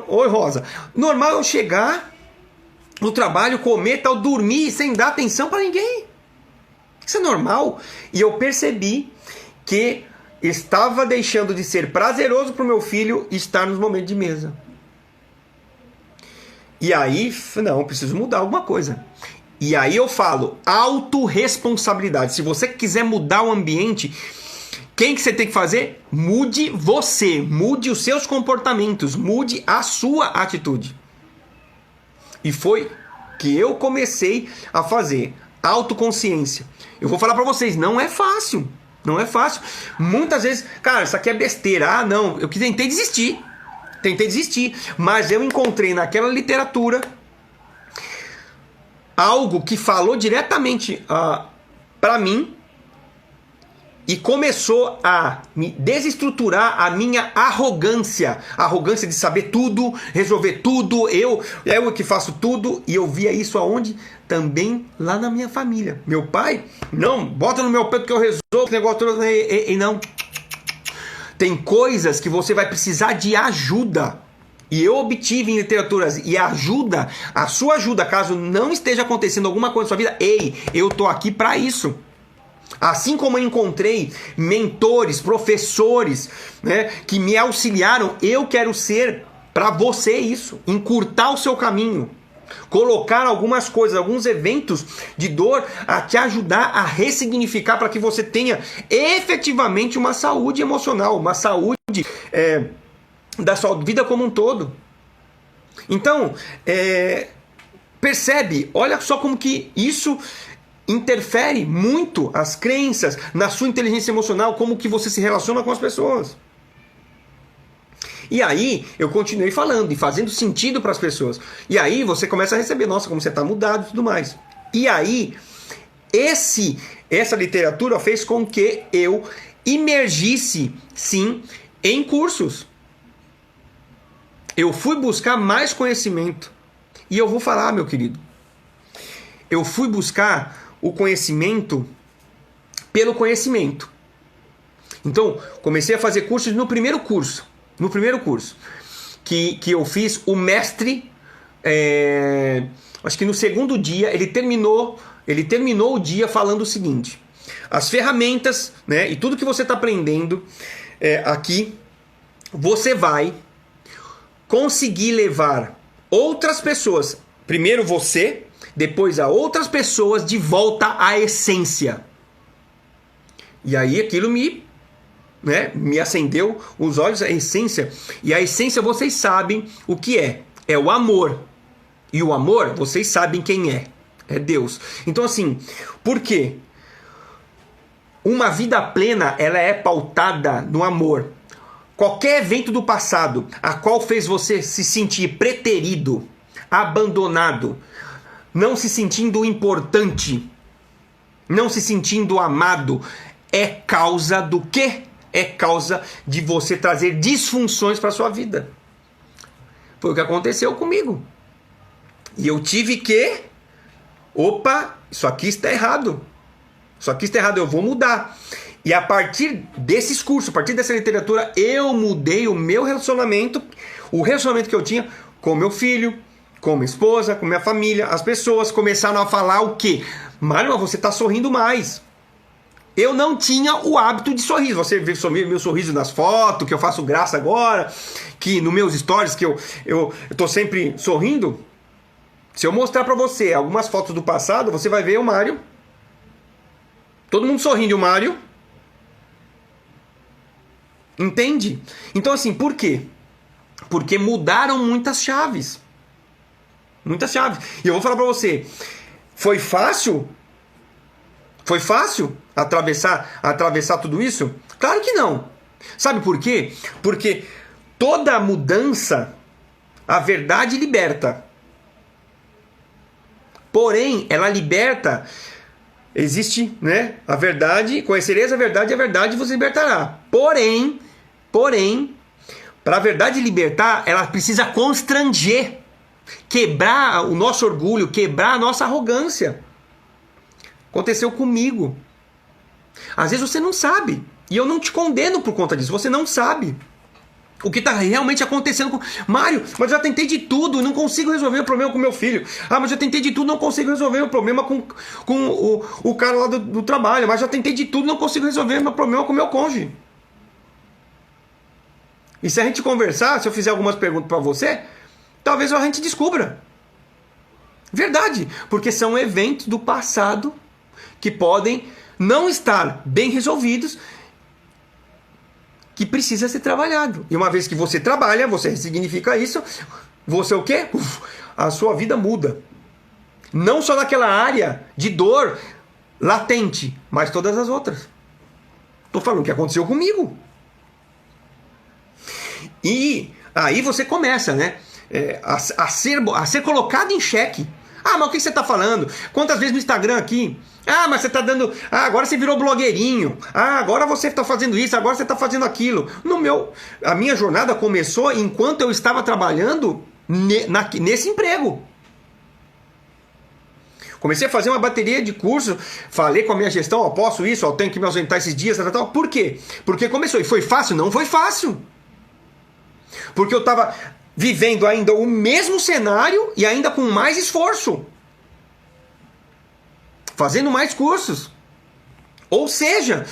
Oi, Rosa. Normal eu chegar no trabalho, comer, tal, dormir sem dar atenção para ninguém? Isso é normal? E eu percebi que estava deixando de ser prazeroso para o meu filho estar nos momentos de mesa. E aí, não, preciso mudar alguma coisa. E aí eu falo, autorresponsabilidade. Se você quiser mudar o ambiente, quem que você tem que fazer? Mude você, mude os seus comportamentos, mude a sua atitude. E foi que eu comecei a fazer autoconsciência. Eu vou falar para vocês, não é fácil. Não é fácil. Muitas vezes, cara, isso aqui é besteira. Não, eu tentei desistir. Mas eu encontrei naquela literatura algo que falou diretamente para mim e começou a me desestruturar a minha arrogância. A arrogância de saber tudo, resolver tudo, eu que faço tudo. E eu via isso aonde? Também lá na minha família. Meu pai, não, bota no meu peito que eu resolvo esse negócio todo. E não. Tem coisas que você vai precisar de ajuda. E eu obtive em literaturas e ajuda, a sua ajuda, caso não esteja acontecendo alguma coisa na sua vida. Ei, eu tô aqui para isso. Assim como eu encontrei mentores, professores, né, que me auxiliaram, eu quero ser para você isso, encurtar o seu caminho, colocar algumas coisas, alguns eventos de dor a te ajudar a ressignificar para que você tenha efetivamente uma saúde emocional, uma saúde da sua vida como um todo. Então, percebe, olha só como que isso interfere muito as crenças na sua inteligência emocional, como que você se relaciona com as pessoas. E aí eu continuei falando e fazendo sentido para as pessoas. E aí você começa a receber, nossa, como você está mudado e tudo mais. E aí essa literatura fez com que eu imergisse, sim, em cursos. Eu fui buscar mais conhecimento. E eu vou falar, meu querido, eu fui buscar o conhecimento pelo conhecimento. Então, comecei a fazer cursos no primeiro curso que eu fiz, o mestre, acho que no segundo dia, ele terminou o dia falando o seguinte: as ferramentas, né, e tudo que você está aprendendo aqui, você vai conseguir levar outras pessoas, primeiro você, depois a outras pessoas, de volta à essência. E aí aquilo me acendeu os olhos, a essência. E a essência, vocês sabem o que é. É o amor. E o amor, vocês sabem quem é. É Deus. Então assim, por quê? Uma vida plena, ela é pautada no amor. Qualquer evento do passado a qual fez você se sentir preterido, abandonado, não se sentindo importante, não se sentindo amado, é causa do quê? É causa de você trazer disfunções para a sua vida. Foi o que aconteceu comigo. E eu tive que... Opa, isso aqui está errado. Isso aqui está errado, eu vou mudar. E a partir desses cursos, a partir dessa literatura, eu mudei o meu relacionamento, o relacionamento que eu tinha com meu filho, com minha esposa, com minha família. As pessoas começaram a falar o quê? Mário, você está sorrindo mais. Eu não tinha o hábito de sorrir. Você vê meu sorriso nas fotos, que eu faço graça agora, que nos meus stories, que eu tô sempre sorrindo. Se eu mostrar para você algumas fotos do passado, você vai ver o Mário. Todo mundo sorrindo, o Mário. Entende? Então assim, por quê? Porque mudaram muitas chaves. Muitas chaves. E eu vou falar para você, foi fácil? Foi fácil atravessar tudo isso? Claro que não. Sabe por quê? Porque toda mudança, a verdade liberta. Porém, ela liberta, existe, né? A verdade, conhecereis a verdade e a verdade vos libertará. Porém, para a verdade libertar, ela precisa constranger, quebrar o nosso orgulho, quebrar a nossa arrogância. Aconteceu comigo. Às vezes você não sabe. E eu não te condeno por conta disso. Você não sabe o que está realmente acontecendo com... Mário, mas eu já tentei de tudo e não consigo resolver o problema com meu filho. Ah, mas eu tentei de tudo e não consigo resolver o problema com o cara lá do trabalho. Mas já tentei de tudo e não consigo resolver o meu problema com o meu cônjuge. E se a gente conversar, se eu fizer algumas perguntas para você, talvez a gente descubra. Verdade. Porque são eventos do passado que podem não estar bem resolvidos, que precisa ser trabalhado. E uma vez que você trabalha, você ressignifica isso, você o quê? A sua vida muda. Não só naquela área de dor latente, mas todas as outras. Estou falando o que aconteceu comigo. E aí você começa, né, a ser colocado em xeque. Ah, mas o que você está falando? Quantas vezes no Instagram aqui? Ah, mas você está dando... Ah, agora você virou blogueirinho. Ah, agora você está fazendo isso, agora você está fazendo aquilo. A minha jornada começou enquanto eu estava trabalhando nesse emprego. Comecei a fazer uma bateria de cursos, falei com a minha gestão, ó, posso isso, ó, tenho que me ausentar esses dias, tal. Por quê? Porque começou. E foi fácil? Não foi fácil. Porque eu estava vivendo ainda o mesmo cenário e ainda com mais esforço. Fazendo mais cursos. Ou seja,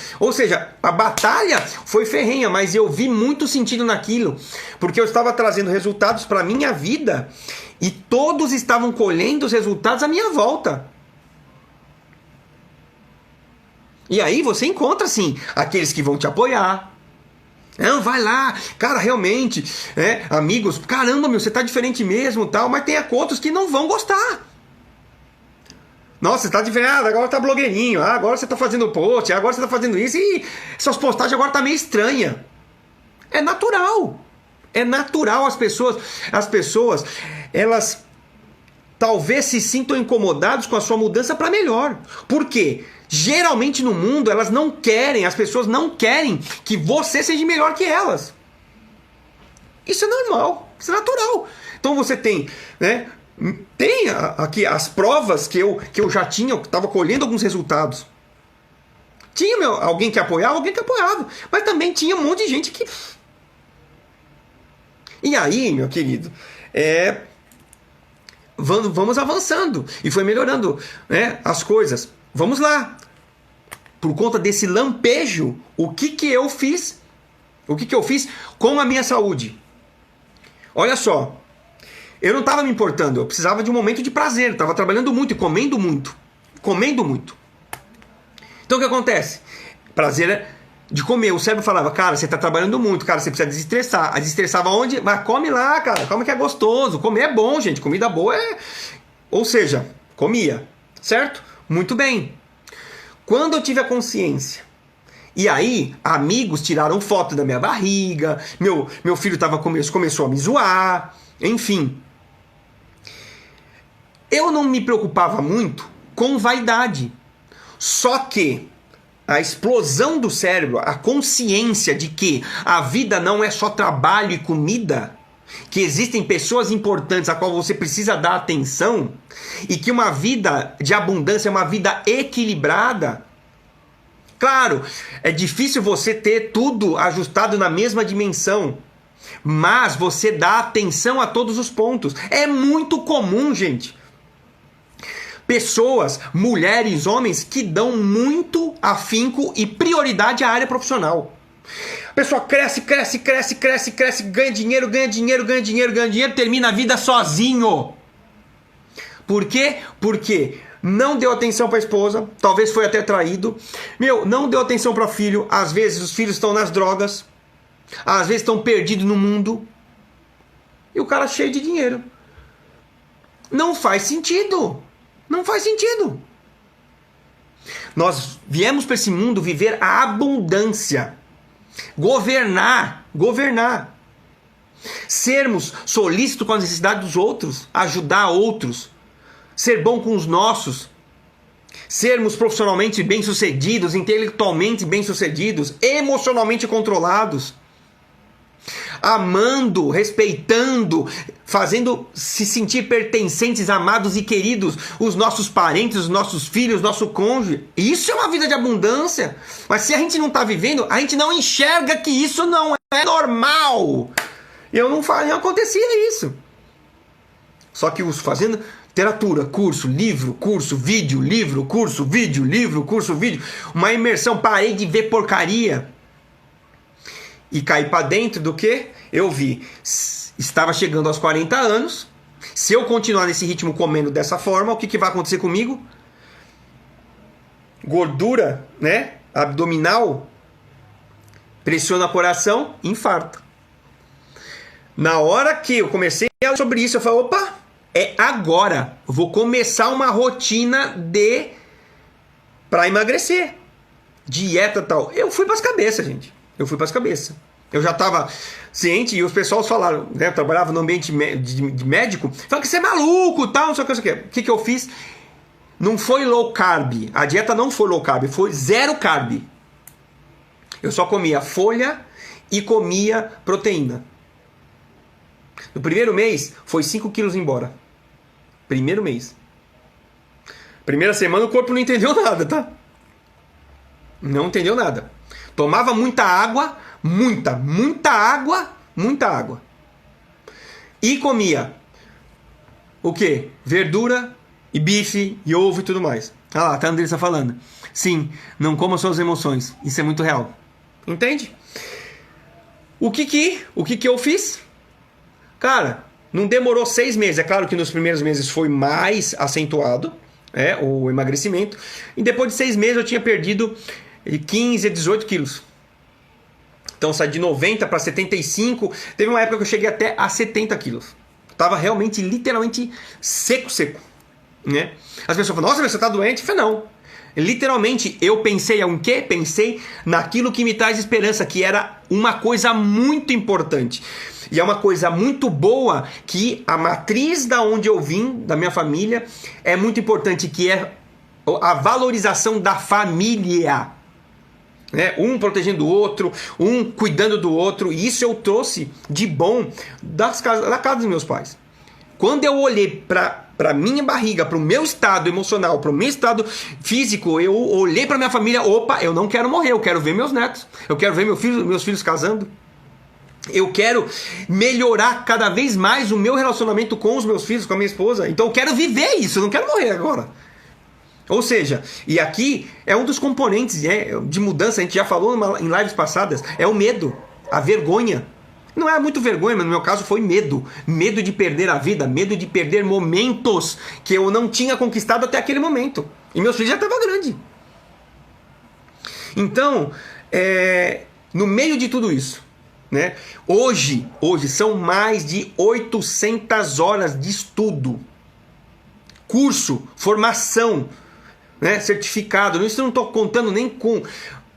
a batalha foi ferrenha, mas eu vi muito sentido naquilo. Porque eu estava trazendo resultados para a minha vida e todos estavam colhendo os resultados à minha volta. E aí você encontra, assim, aqueles que vão te apoiar. Não, vai lá, cara, realmente, amigos, caramba, meu, você tá diferente mesmo, tal, mas tem outros que não vão gostar. Nossa, você tá diferente, agora tá blogueirinho, agora você tá fazendo post, agora você tá fazendo isso, e suas postagens agora tá meio estranha. É natural, as pessoas, elas talvez se sintam incomodadas com a sua mudança para melhor. Por quê? Geralmente no mundo as pessoas não querem que você seja melhor que elas. Isso é normal, isso é natural. Então você tem, né? Tem aqui as provas que eu já tinha, eu estava colhendo alguns resultados. Tinha alguém que apoiava, mas também tinha um monte de gente que... E aí, meu querido, vamos avançando e foi melhorando, né, as coisas. Vamos lá. Por conta desse lampejo, o que eu fiz? O que eu fiz com a minha saúde? Olha só, eu não estava me importando, eu precisava de um momento de prazer, eu estava trabalhando muito e comendo muito. Então o que acontece? Prazer de comer. O cérebro falava, cara, você está trabalhando muito, cara, você precisa desestressar. Desestressava onde? Mas come lá, cara, come que é gostoso. Comer é bom, gente, comida boa é... Ou seja, comia, certo? Muito bem. Quando eu tive a consciência E aí, amigos tiraram foto da minha barriga, meu filho começou a me zoar, enfim. Eu não me preocupava muito com vaidade. Só que a explosão do cérebro, a consciência de que a vida não é só trabalho e comida, que existem pessoas importantes a qual você precisa dar atenção, e que uma vida de abundância é uma vida equilibrada. Claro, é difícil você ter tudo ajustado na mesma dimensão, mas você dá atenção a todos os pontos. É muito comum, gente. Pessoas, mulheres, homens que dão muito afinco e prioridade à área profissional. A pessoa cresce, ganha dinheiro, termina a vida sozinho. Por quê? Porque não deu atenção para a esposa, talvez foi até traído. Não deu atenção para o filho. Às vezes os filhos estão nas drogas, às vezes estão perdidos no mundo. E o cara cheio de dinheiro. Não faz sentido. Não faz sentido. Nós viemos para esse mundo viver a abundância. Governar. Sermos solícitos com as necessidades dos outros, ajudar outros, ser bom com os nossos, sermos profissionalmente bem-sucedidos, intelectualmente bem-sucedidos, emocionalmente controlados, amando, respeitando, fazendo se sentir pertencentes, amados e queridos, os nossos parentes, os nossos filhos, nosso cônjuge. Isso é uma vida de abundância. Mas se a gente não está vivendo, a gente não enxerga que isso não é normal. Não acontecia isso. Só que fazendo literatura, curso, livro, curso, vídeo, livro, curso, vídeo, livro, curso, vídeo, uma imersão, parei de ver porcaria. E caí para dentro do que? Eu vi, estava chegando aos 40 anos, se eu continuar nesse ritmo comendo dessa forma, o que vai acontecer comigo? Gordura, né? Abdominal, pressiona o coração, infarto. Na hora que eu comecei a ler sobre isso, eu falei, opa, é agora, eu vou começar uma rotina para emagrecer, dieta e tal. Eu fui para as cabeças, gente. Eu já estava ciente e os pessoal falaram, né? Eu trabalhava no ambiente de médico, falaram que você é maluco, tal, não sei o que, não sei o que. O que eu fiz? Não foi low carb, a dieta não foi low carb, foi zero carb. Eu só comia folha e comia proteína. No primeiro mês, foi 5 quilos embora. Primeiro mês. Primeira semana o corpo não entendeu nada, tá? Não entendeu nada. Tomava muita água, muita água. E comia o quê? Verdura e bife e ovo e tudo mais. Ah lá, tá a Andressa falando. Sim, não coma suas emoções. Isso é muito real. Entende? O que eu fiz? Cara, não demorou 6 meses. É claro que nos primeiros meses foi mais acentuado, o emagrecimento. E depois de 6 meses eu tinha perdido 15 a 18 quilos. Então saí de 90 para 75. Teve uma época que eu cheguei até a 70 quilos. Tava realmente, literalmente seco. Né? As pessoas falam, nossa, você tá doente? Eu falei, não. Literalmente, eu pensei em quê? Pensei naquilo que me traz esperança, que era uma coisa muito importante. E é uma coisa muito boa que a matriz da onde eu vim, da minha família, é muito importante, que é a valorização da família. Né? Um protegendo o outro, um cuidando do outro. E isso eu trouxe de bom da casa dos meus pais. Quando eu olhei para minha barriga, para o meu estado emocional, para o meu estado físico, eu olhei para minha família, opa, eu não quero morrer, eu quero ver meus netos, eu quero ver meus filhos casando. Eu quero melhorar cada vez mais o meu relacionamento com os meus filhos, com a minha esposa. Então eu quero viver isso, eu não quero morrer agora. Ou seja, e aqui é um dos componentes de mudança, a gente já falou em lives passadas, é o medo, a vergonha. Não é muito vergonha, mas no meu caso foi medo. Medo de perder a vida, medo de perder momentos que eu não tinha conquistado até aquele momento. E meus filhos já estavam grandes. Então, no meio de tudo isso, né, hoje são mais de 800 horas de estudo, curso, formação, né, certificado. Isso eu não estou contando nem com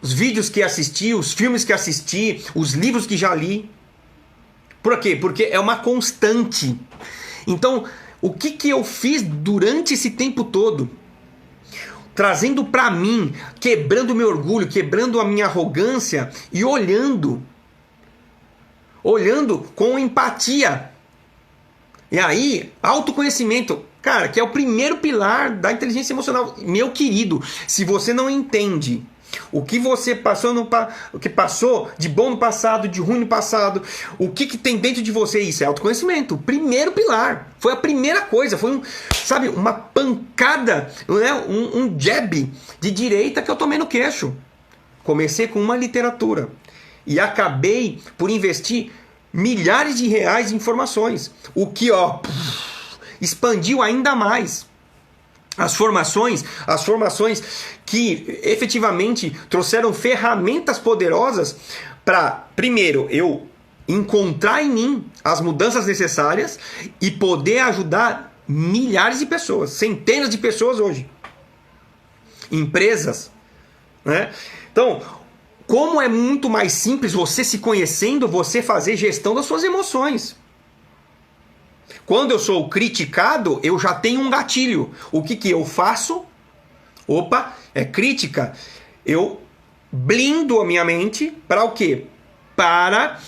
os vídeos que assisti, os filmes que assisti, os livros que já li. Por quê? Porque é uma constante. Então, o que eu fiz durante esse tempo todo? Trazendo para mim, quebrando o meu orgulho, quebrando a minha arrogância e olhando com empatia. E aí, autoconhecimento, cara, que é o primeiro pilar da inteligência emocional. Meu querido, se você não entende o que você passou o que passou de bom no passado, de ruim no passado, o que tem dentro de você, isso é autoconhecimento. O primeiro pilar. Foi a primeira coisa. Foi uma pancada, né? um jab de direita que eu tomei no queixo. Comecei com uma literatura e acabei por investir milhares de reais em informações. O que, expandiu ainda mais. As formações que efetivamente trouxeram ferramentas poderosas para, primeiro, eu encontrar em mim as mudanças necessárias e poder ajudar milhares de pessoas, centenas de pessoas hoje. Empresas, né? Então, como é muito mais simples você se conhecendo, você fazer gestão das suas emoções. Quando eu sou criticado, eu já tenho um gatilho. O que eu faço? É crítica. Eu blindo a minha mente para o quê? Para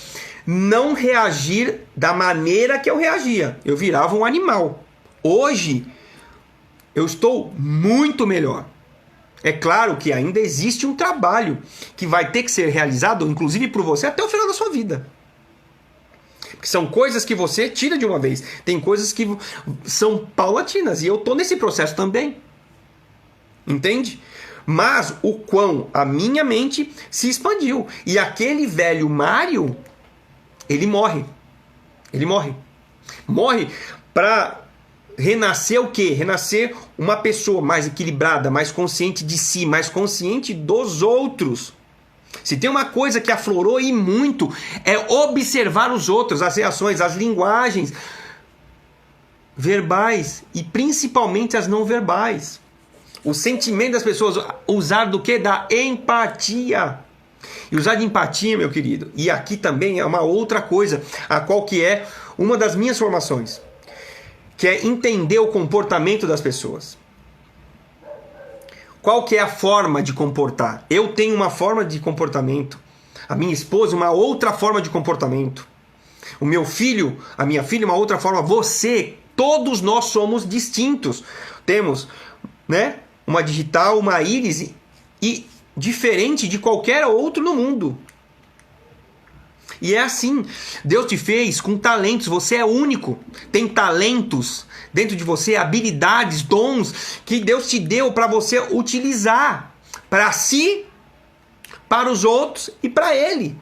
não reagir da maneira que eu reagia. Eu virava um animal. Hoje, eu estou muito melhor. É claro que ainda existe um trabalho que vai ter que ser realizado, inclusive por você, até o final da sua vida. Porque são coisas que você tira de uma vez. Tem coisas que são paulatinas. E eu tô nesse processo também. Entende? Mas o quão a minha mente se expandiu. E aquele velho Mário, ele morre. Ele morre. Morre para renascer o quê? Renascer uma pessoa mais equilibrada, mais consciente de si, mais consciente dos outros. Se tem uma coisa que aflorou e muito, é observar os outros, as reações, as linguagens verbais e principalmente as não verbais. O sentimento das pessoas, usar do quê? Da empatia. E usar de empatia, meu querido, e aqui também é uma outra coisa, a qual que é uma das minhas formações, que é entender o comportamento das pessoas. Qual que é a forma de comportar? Eu tenho uma forma de comportamento. A minha esposa, uma outra forma de comportamento. O meu filho, a minha filha, uma outra forma. Você, todos nós somos distintos. Temos, né, uma digital, uma íris e diferente de qualquer outro no mundo. E é assim. Deus te fez com talentos. Você é único. Tem talentos dentro de você, habilidades, dons que Deus te deu para você utilizar para si, para os outros e para Ele.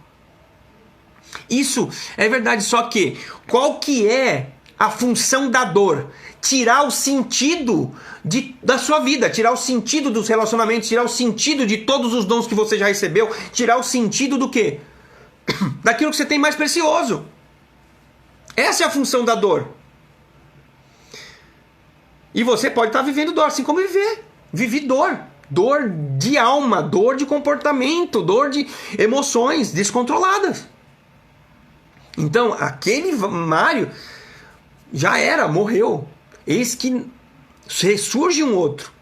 Isso é verdade, só que qual que é a função da dor? Tirar o sentido da sua vida, tirar o sentido dos relacionamentos, tirar o sentido de todos os dons que você já recebeu, tirar o sentido do quê? Daquilo que você tem mais precioso. Essa é a função da dor. E você pode estar vivendo dor, assim como vivi dor. Dor de alma, dor de comportamento, dor de emoções descontroladas. Então, aquele Mário já era, morreu. Eis que ressurge um outro.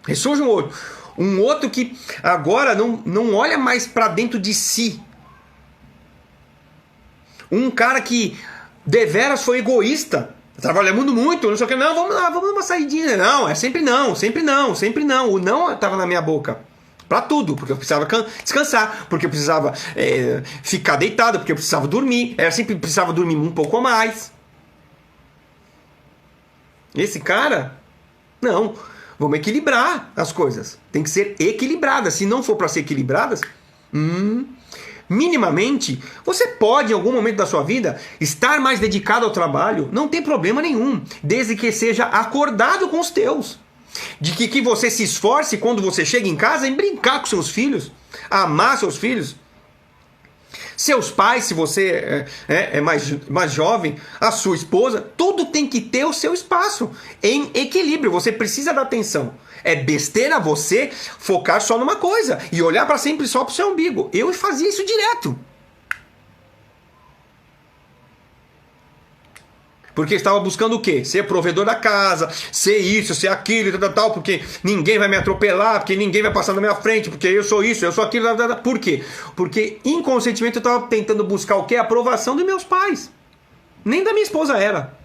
Ressurge um outro. Um outro que agora não olha mais para dentro de si. Um cara que deveras foi egoísta. Trabalhando muito, não sei o que. Não, vamos lá, vamos numa saidinha. Não, é sempre não, sempre não, sempre não. O não estava na minha boca. Pra tudo, porque eu precisava descansar, porque eu precisava ficar deitado, porque eu precisava dormir. Eu sempre precisava dormir um pouco a mais. Esse cara, não. Vamos equilibrar as coisas. Tem que ser equilibradas. Se não for para ser equilibradas, minimamente, você pode, em algum momento da sua vida, estar mais dedicado ao trabalho. Não tem problema nenhum. Desde que seja acordado com os teus. De que você se esforce quando você chega em casa em brincar com seus filhos. Amar seus filhos. seus pais, se você é mais jovem, a sua esposa, tudo tem que ter o seu espaço em equilíbrio. Você precisa dar atenção. É besteira você focar só numa coisa e olhar para sempre só para o seu umbigo. Eu fazia isso direto. Porque estava buscando o quê? Ser provedor da casa, ser isso, ser aquilo, tal, porque ninguém vai me atropelar, porque ninguém vai passar na minha frente, porque eu sou isso, eu sou aquilo. Por quê? Porque inconscientemente eu estava tentando buscar o quê? A aprovação dos meus pais. Nem da minha esposa era.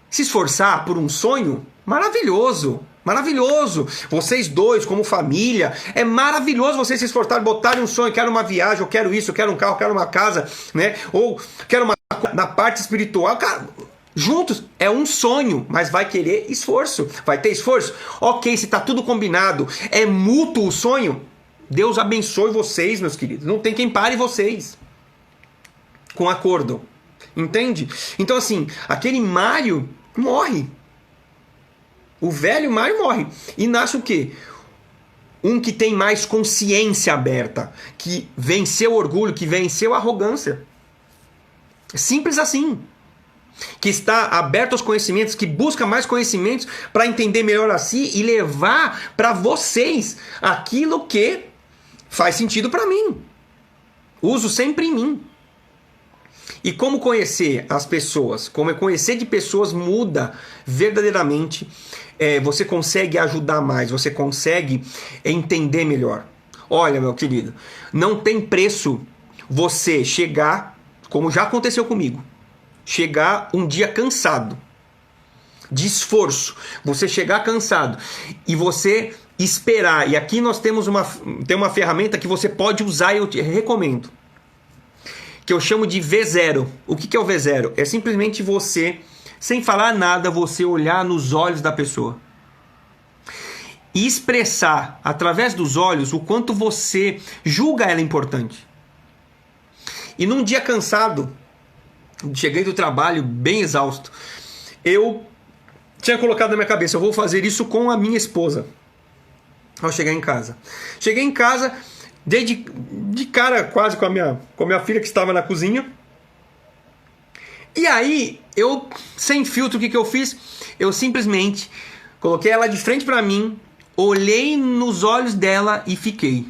Se esforçar por um sonho, maravilhoso. Maravilhoso. Vocês dois, como família, é maravilhoso vocês se esforçarem, botarem um sonho, quero uma viagem, eu quero isso, eu quero um carro, eu quero uma casa, né? Ou quero uma na parte espiritual, cara, juntos é um sonho, mas vai querer esforço, vai ter esforço. Ok, se tá tudo combinado, é mútuo o sonho, Deus abençoe vocês, meus queridos, não tem quem pare vocês com acordo, entende? Então assim, aquele Mário morre, o velho Mário morre, e nasce o quê? Um que tem mais consciência aberta, que venceu o orgulho, que venceu a arrogância. Simples assim. Que está aberto aos conhecimentos, que busca mais conhecimentos para entender melhor a si e levar para vocês aquilo que faz sentido para mim. Uso sempre em mim. E como conhecer as pessoas, como conhecer de pessoas muda verdadeiramente. Você consegue ajudar mais, você consegue entender melhor. Olha, meu querido, não tem preço você chegar, como já aconteceu comigo, chegar um dia cansado, de esforço, você chegar cansado e você esperar, e aqui nós temos uma ferramenta que você pode usar e eu te recomendo, que eu chamo de V0. O que é o V0? É simplesmente você, sem falar nada, você olhar nos olhos da pessoa e expressar através dos olhos o quanto você julga ela importante. E num dia cansado, cheguei do trabalho bem exausto, eu tinha colocado na minha cabeça, eu vou fazer isso com a minha esposa ao chegar em casa. Cheguei em casa, dei de cara quase com a minha filha que estava na cozinha. E aí, eu, sem filtro, o que eu fiz? Eu simplesmente coloquei ela de frente para mim, olhei nos olhos dela e fiquei.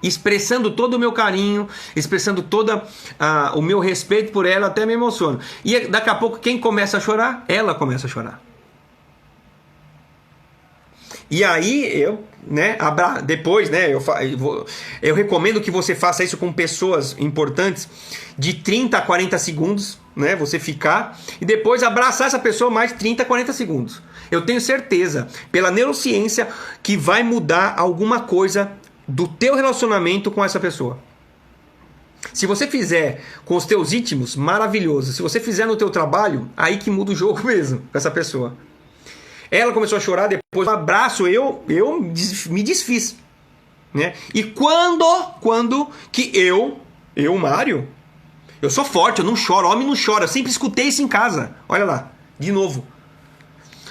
Expressando todo o meu carinho, expressando todo o meu respeito por ela, até me emociono. E daqui a pouco, quem começa a chorar? Ela começa a chorar. E aí, depois, eu recomendo que você faça isso com pessoas importantes, de 30 a 40 segundos, né? Você ficar, e depois abraçar essa pessoa mais 30 a 40 segundos. Eu tenho certeza, pela neurociência, que vai mudar alguma coisa do teu relacionamento com essa pessoa. Se você fizer com os teus íntimos, maravilhoso. Se você fizer no teu trabalho, aí que muda o jogo mesmo com essa pessoa. Ela começou a chorar, depois um abraço, eu me desfiz, né? E quando que eu, Mário, eu sou forte, eu não choro, homem não chora, eu sempre escutei isso em casa. Olha lá, de novo.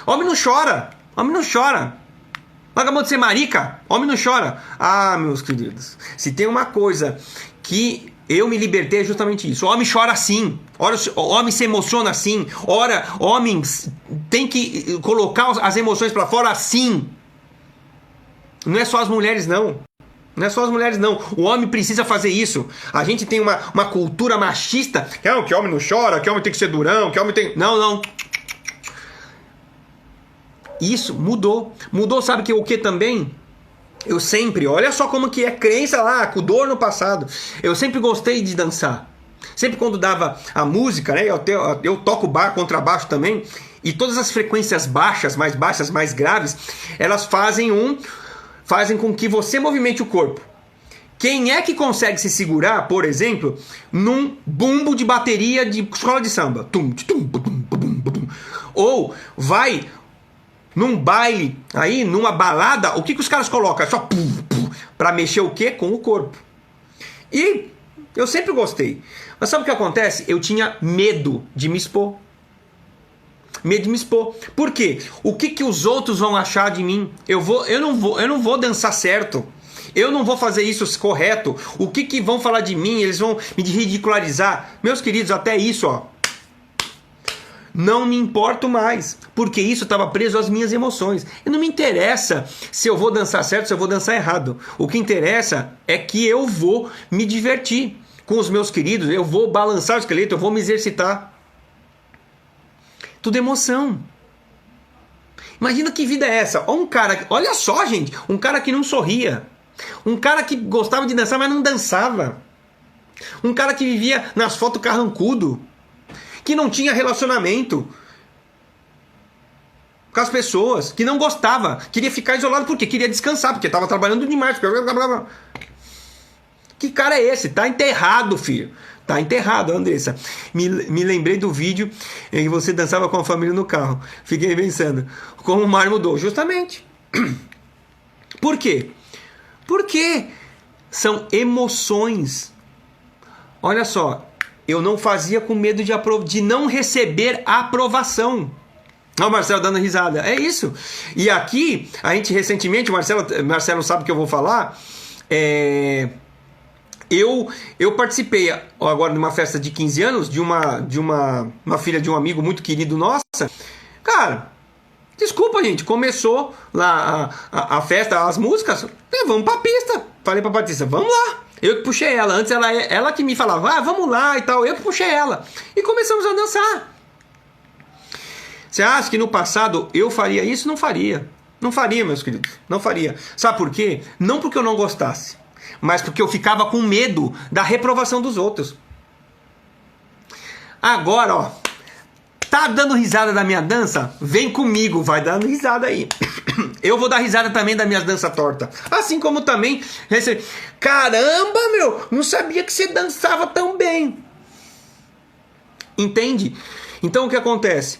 Homem não chora, homem não chora. Larga a mão de ser marica, homem não chora. Ah, meus queridos, se tem uma coisa que eu me libertei é justamente isso. O homem chora assim, o homem se emociona assim, homem tem que colocar as emoções para fora assim. Não é só as mulheres não. Não é só as mulheres não. O homem precisa fazer isso. A gente tem uma cultura machista, que homem não chora, que homem tem que ser durão, que homem tem... Não. Isso mudou. Mudou, sabe o que também? Eu sempre, olha só como que é crença lá, com dor no passado. Eu sempre gostei de dançar. Sempre quando dava a música, né? Eu toco contrabaixo também. E todas as frequências baixas, mais graves, elas fazem com que você movimente o corpo. Quem é que consegue se segurar, por exemplo, num bumbo de bateria de escola de samba? Ou vai num baile, aí, numa balada, o que os caras colocam? É só para mexer o quê? Com o corpo. E eu sempre gostei. Mas sabe o que acontece? Eu tinha medo de me expor. Medo de me expor. Por quê? O que os outros vão achar de mim? Eu não vou dançar certo. Eu não vou fazer isso correto. O que vão falar de mim? Eles vão me ridicularizar. Meus queridos, até isso, ó. Não me importo mais, porque isso estava preso às minhas emoções. E não me interessa se eu vou dançar certo, se eu vou dançar errado. O que interessa é que eu vou me divertir com os meus queridos, eu vou balançar o esqueleto, eu vou me exercitar. Tudo emoção. Imagina que vida é essa? Um cara, olha só, gente, um cara que não sorria. Um cara que gostava de dançar, mas não dançava. Um cara que vivia nas fotos carrancudo. Que não tinha relacionamento com as pessoas, que não gostava, queria ficar isolado porque queria descansar, porque estava trabalhando demais. Que cara é esse? Tá enterrado, filho. Tá enterrado, Andressa. Me lembrei do vídeo em que você dançava com a família no carro. Fiquei pensando, como o mar mudou. Justamente. Por quê? Porque são emoções. Olha só. Eu não fazia com medo de não receber a aprovação. Olha o Marcelo dando risada. É isso. E aqui, a gente recentemente, o Marcelo sabe o que eu vou falar. Eu participei agora de uma festa de 15 anos de uma filha de um amigo muito querido nossa. Cara, desculpa, gente. Começou lá a festa, as músicas. Vamos pra pista. Falei pra Patrícia, vamos lá. Eu que puxei ela. Antes ela que me falava, vamos lá e tal. Eu que puxei ela. E começamos a dançar. Você acha que no passado eu faria isso? Não faria. Não faria, meus queridos. Não faria. Sabe por quê? Não porque eu não gostasse, mas porque eu ficava com medo da reprovação dos outros. Agora, ó. Tá dando risada da minha dança? Vem comigo, vai dando risada aí. Eu vou dar risada também das minhas danças tortas. Assim como também... Caramba, meu! Não sabia que você dançava tão bem. Entende? Então o que acontece?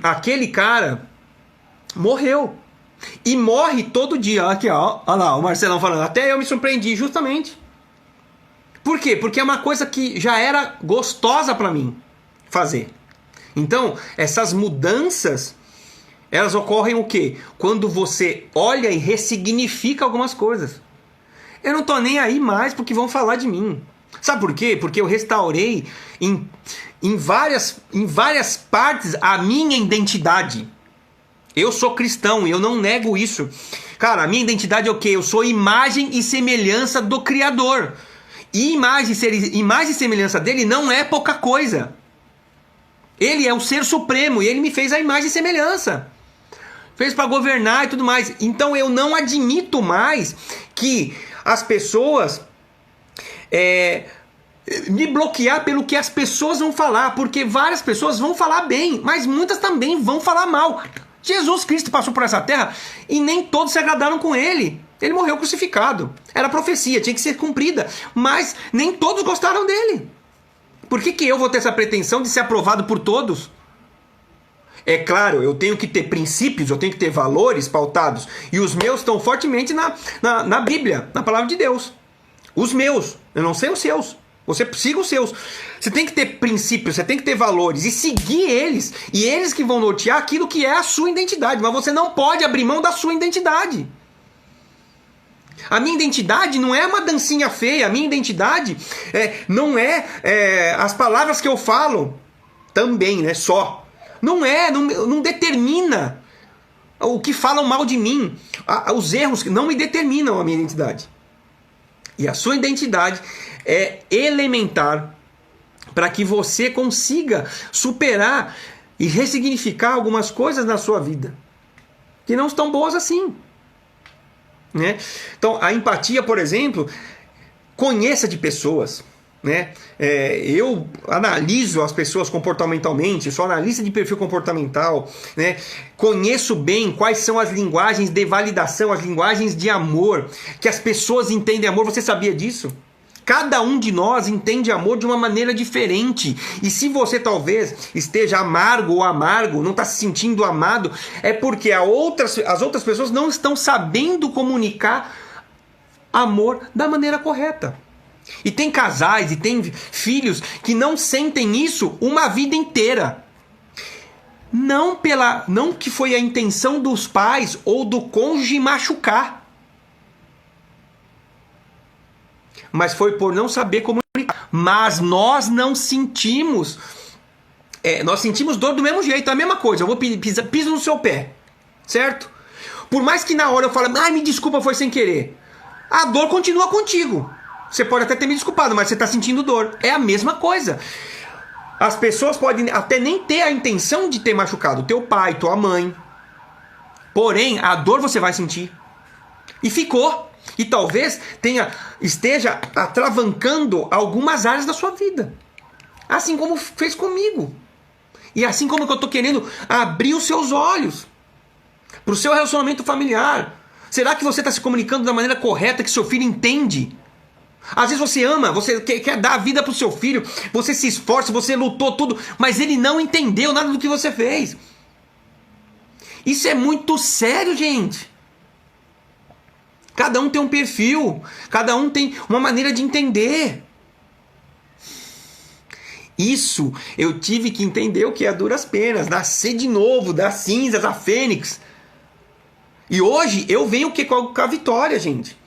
Aquele cara morreu. E morre todo dia. Aqui, ó. Olha lá, o Marcelão falando. Até eu me surpreendi, justamente. Por quê? Porque é uma coisa que já era gostosa pra mim fazer. Então, essas mudanças, elas ocorrem o quê? Quando você olha e ressignifica algumas coisas. Eu não tô nem aí mais porque vão falar de mim. Sabe por quê? Porque eu restaurei em várias partes a minha identidade. Eu sou cristão e eu não nego isso. Cara, a minha identidade é o quê? Eu sou imagem e semelhança do Criador. E imagem e semelhança dele não é pouca coisa. Ele é o ser supremo e ele me fez a imagem e semelhança. Fez para governar e tudo mais. Então eu não admito mais que as pessoas me bloquear pelo que as pessoas vão falar. Porque várias pessoas vão falar bem, mas muitas também vão falar mal. Jesus Cristo passou por essa terra e nem todos se agradaram com ele. Ele morreu crucificado. Era profecia, tinha que ser cumprida. Mas nem todos gostaram dele. Por que eu vou ter essa pretensão de ser aprovado por todos? É claro, eu tenho que ter princípios, eu tenho que ter valores pautados. E os meus estão fortemente na Bíblia, na palavra de Deus. Os meus, eu não sei os seus. Você siga os seus. Você tem que ter princípios, você tem que ter valores e seguir eles. E eles que vão nortear aquilo que é a sua identidade. Mas você não pode abrir mão da sua identidade. A minha identidade não é uma dancinha feia. A minha identidade não é as palavras que eu falo também, né? Só. Não determina o que falam mal de mim. Os erros não me determinam a minha identidade. E a sua identidade é elementar para que você consiga superar e ressignificar algumas coisas na sua vida que não estão boas assim. Né? Então, a empatia, por exemplo, conheça de pessoas. Né? Eu analiso as pessoas comportamentalmente, sou analista de perfil comportamental, né? Conheço bem quais são as linguagens de validação, as linguagens de amor, que as pessoas entendem amor. Você sabia disso? Cada um de nós entende amor de uma maneira diferente. E se você talvez esteja amargo ou amargo, não está se sentindo amado, é porque as outras pessoas não estão sabendo comunicar amor da maneira correta. E tem casais e tem filhos que não sentem isso uma vida inteira. Não que foi a intenção dos pais ou do cônjuge machucar. mas foi por não saber comunicar. Mas nós não sentimos. Nós sentimos dor do mesmo jeito, é a mesma coisa. Eu vou piso no seu pé, certo? Por mais que na hora eu fale, ai, me desculpa, foi sem querer. A dor continua contigo. Você pode até ter me desculpado, mas você está sentindo dor. É a mesma coisa. As pessoas podem até nem ter a intenção de ter machucado teu pai, tua mãe. Porém, a dor você vai sentir. E ficou. E talvez esteja atravancando algumas áreas da sua vida. Assim como fez comigo. E assim como que eu estou querendo abrir os seus olhos para o seu relacionamento familiar. Será que você está se comunicando da maneira correta que seu filho entende? Às vezes você ama, você quer dar a vida para o seu filho, você se esforça, você lutou tudo, mas ele não entendeu nada do que você fez. Isso é muito sério, gente. Cada um tem um perfil, cada um tem uma maneira de entender. Isso eu tive que entender o que é a duras penas, nascer de novo, das cinzas, a fênix. E hoje eu venho com a vitória, gente.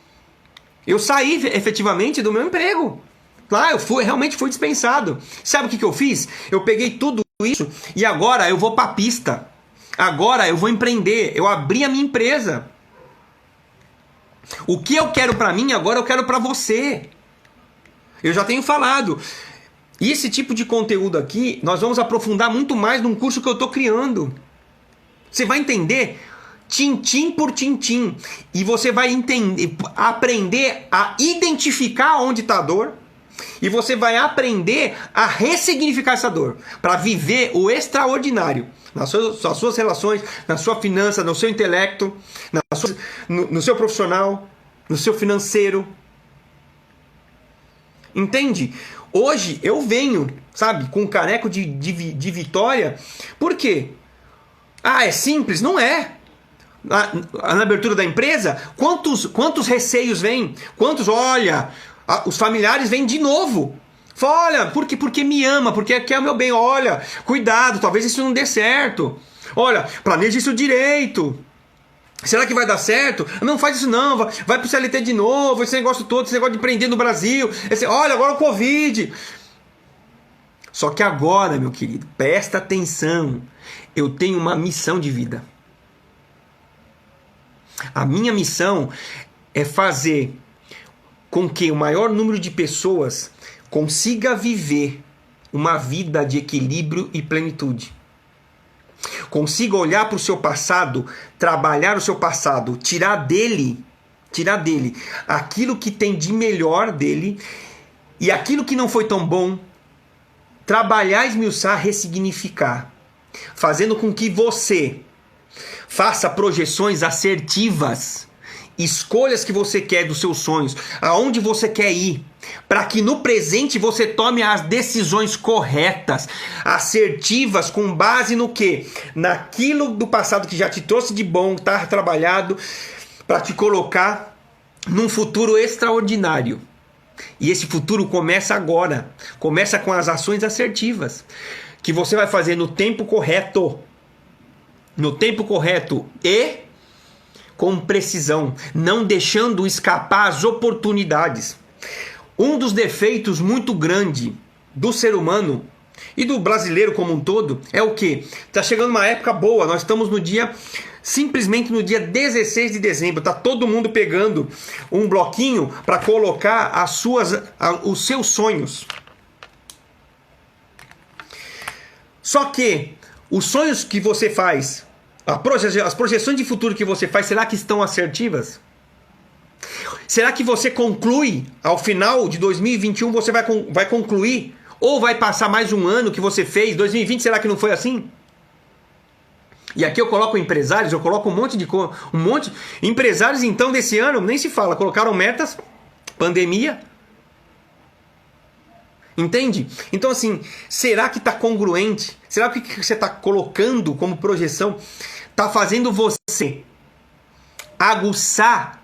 Eu saí efetivamente do meu emprego. Lá eu realmente fui dispensado. Sabe o que eu fiz? Eu peguei tudo isso e agora eu vou para a pista. Agora eu vou empreender. Eu abri a minha empresa. O que eu quero para mim, agora eu quero para você. Eu já tenho falado. E esse tipo de conteúdo aqui, nós vamos aprofundar muito mais num curso que eu estou criando. Você vai entender tintim por tintim. E você vai aprender a identificar onde está a dor. E você vai aprender a ressignificar essa dor. Para viver o extraordinário. Nas suas relações, na sua finança, no seu intelecto, no seu profissional, no seu financeiro. Entende? Hoje eu venho, sabe, com um caneco de vitória. Por quê? Ah, é simples? Não é. Na abertura da empresa, quantos receios vêm? Olha, os familiares vêm de novo. Fala, olha, porque me ama, porque quer o meu bem. Olha, cuidado, talvez isso não dê certo. Olha, planeja isso direito. Será que vai dar certo? Não faz isso não, vai pro CLT de novo, esse negócio todo, esse negócio de empreender no Brasil. Olha, agora o Covid. Só que agora, meu querido, presta atenção. Eu tenho uma missão de vida. A minha missão é fazer com que o maior número de pessoas consiga viver uma vida de equilíbrio e plenitude. Consiga olhar para o seu passado, trabalhar o seu passado, tirar dele aquilo que tem de melhor dele e aquilo que não foi tão bom, trabalhar, esmiuçar, ressignificar, fazendo com que você faça projeções assertivas, escolhas que você quer dos seus sonhos, aonde você quer ir, para que no presente você tome as decisões corretas, assertivas, com base no quê? Naquilo do passado que já te trouxe de bom, tá trabalhado, para te colocar num futuro extraordinário. E esse futuro começa agora, começa com as ações assertivas, que você vai fazer no tempo correto. No tempo correto e com precisão, não deixando escapar as oportunidades. Um dos defeitos muito grande do ser humano e do brasileiro como um todo é o quê? Está chegando uma época boa, nós estamos simplesmente no dia 16 de dezembro, está todo mundo pegando um bloquinho para colocar os seus sonhos. Só que os sonhos que você faz, as projeções de futuro que você faz, será que estão assertivas? Será que você conclui, ao final de 2021, você vai concluir? Ou vai passar mais um ano que você fez? 2020, será que não foi assim? E aqui eu coloco empresários, eu coloco um monte. Empresários, então, desse ano, nem se fala, colocaram metas, pandemia. Entende? Então, assim, será que está congruente? Será que o que você está colocando como projeção está fazendo você aguçar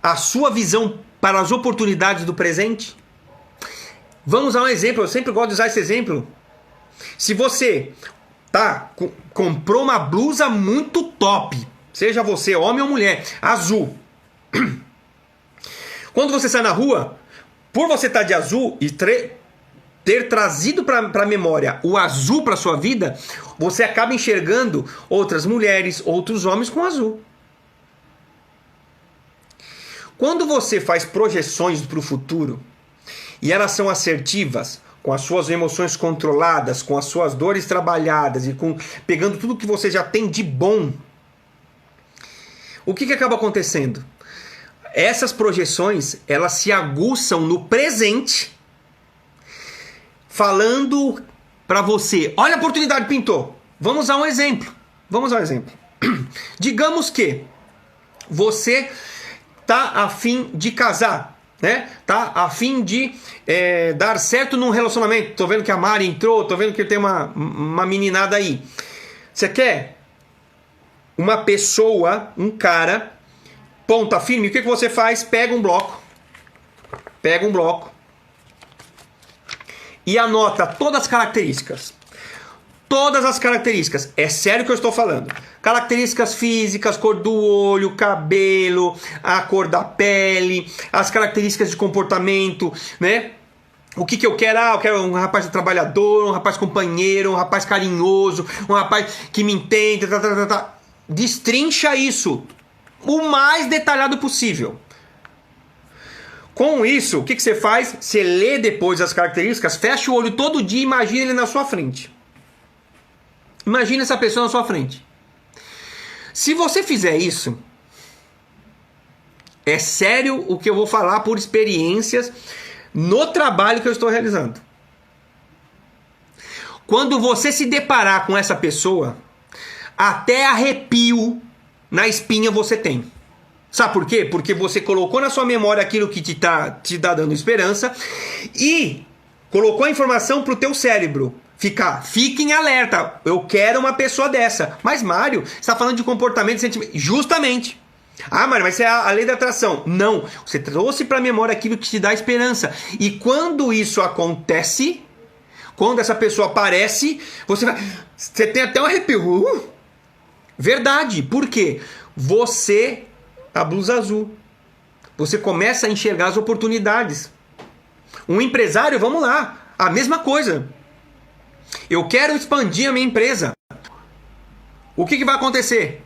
a sua visão para as oportunidades do presente? Vamos a um exemplo, eu sempre gosto de usar esse exemplo. Se você comprou uma blusa muito top, seja você homem ou mulher, azul. Quando você sai na rua, Por você estar de azul e ter trazido para a memória o azul para sua vida, você acaba enxergando outras mulheres, outros homens com azul. Quando você faz projeções para o futuro e elas são assertivas, com as suas emoções controladas, com as suas dores trabalhadas e pegando tudo que você já tem de bom, o que acaba acontecendo? Essas projeções, elas se aguçam no presente, falando para você, olha a oportunidade, pintou. Vamos a um exemplo. Digamos que você tá a fim de casar, né? Tá a fim de dar certo num relacionamento. Tô vendo que a Mari entrou, tô vendo que tem uma meninada aí. Você quer uma pessoa, um cara, ponta firme? O que você faz? Pega um bloco e anota todas as características. Todas as características. É sério que eu estou falando. Características físicas, cor do olho, cabelo, a cor da pele, as características de comportamento, né? O que eu quero? Eu quero um rapaz trabalhador, um rapaz companheiro, um rapaz carinhoso, um rapaz que me entende. Destrincha isso o mais detalhado possível. Com isso, o que você faz? Você lê depois as características, fecha o olho todo dia e imagina ele na sua frente. Imagina essa pessoa na sua frente. Se você fizer isso, é sério o que eu vou falar por experiências no trabalho que eu estou realizando. Quando você se deparar com essa pessoa, até arrepio na espinha você tem. Sabe por quê? Porque você colocou na sua memória aquilo que te dá dando esperança e colocou a informação para o teu cérebro. Fique em alerta. Eu quero uma pessoa dessa. Mas, Mário, você está falando de comportamento e sentimento. Justamente. Ah, Mário, mas isso é a lei da atração. Não. Você trouxe para a memória aquilo que te dá esperança. E quando isso acontece, quando essa pessoa aparece, você tem até um arrepio. Verdade. Por quê? A blusa azul. Você começa a enxergar as oportunidades. Um empresário, vamos lá. A mesma coisa. Eu quero expandir a minha empresa. O que vai acontecer?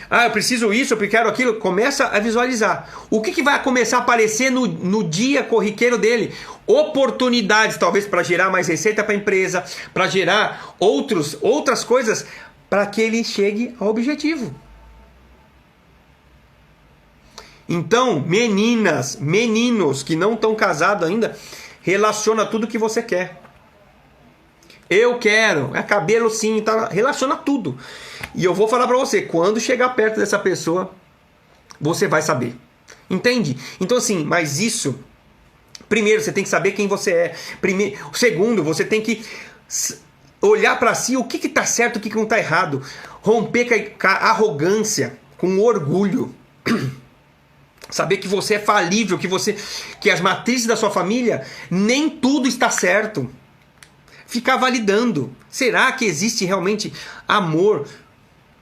Ah, eu preciso isso, eu quero aquilo. Começa a visualizar. O que vai começar a aparecer no dia corriqueiro dele? Oportunidades, talvez para gerar mais receita para a empresa, para gerar outras coisas, para que ele chegue ao objetivo. Então, meninas, meninos que não estão casados ainda, relaciona tudo que você quer. Eu quero, é cabelo sim, tá? Relaciona tudo. E eu vou falar pra você, quando chegar perto dessa pessoa, você vai saber. Entende? Então assim, mas isso, primeiro você tem que saber quem você é. Segundo, você tem que olhar pra si o que tá certo, o que não tá errado. Romper com a arrogância, com o orgulho. Saber que você é falível, que as matrizes da sua família, nem tudo está certo. Ficar validando. Será que existe realmente amor?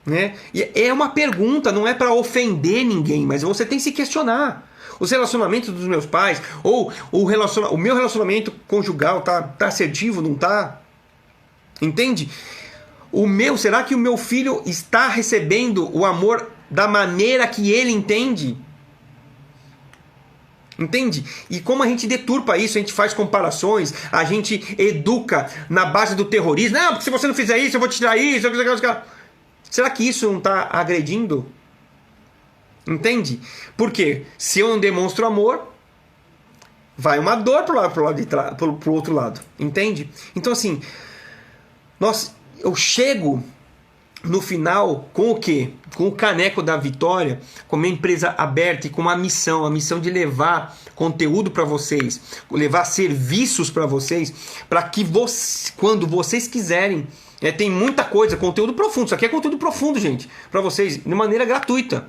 Né? E é uma pergunta, não é para ofender ninguém, mas você tem que se questionar. Os relacionamentos dos meus pais, ou o meu relacionamento conjugal tá assertivo, não tá? Entende? Será que o meu filho está recebendo o amor da maneira que ele entende? Entende? E como a gente deturpa isso, a gente faz comparações, a gente educa na base do terrorismo. Não, porque se você não fizer isso, eu vou te tirar isso. Será que isso não está agredindo? Entende? Porque se eu não demonstro amor, vai uma dor pro outro lado. Entende? Então assim, eu chego no final, com o quê? Com o caneco da vitória, com a minha empresa aberta e com a missão de levar conteúdo para vocês, levar serviços para vocês, para que quando vocês quiserem, tem muita coisa, conteúdo profundo, isso aqui é conteúdo profundo, gente, para vocês, de maneira gratuita,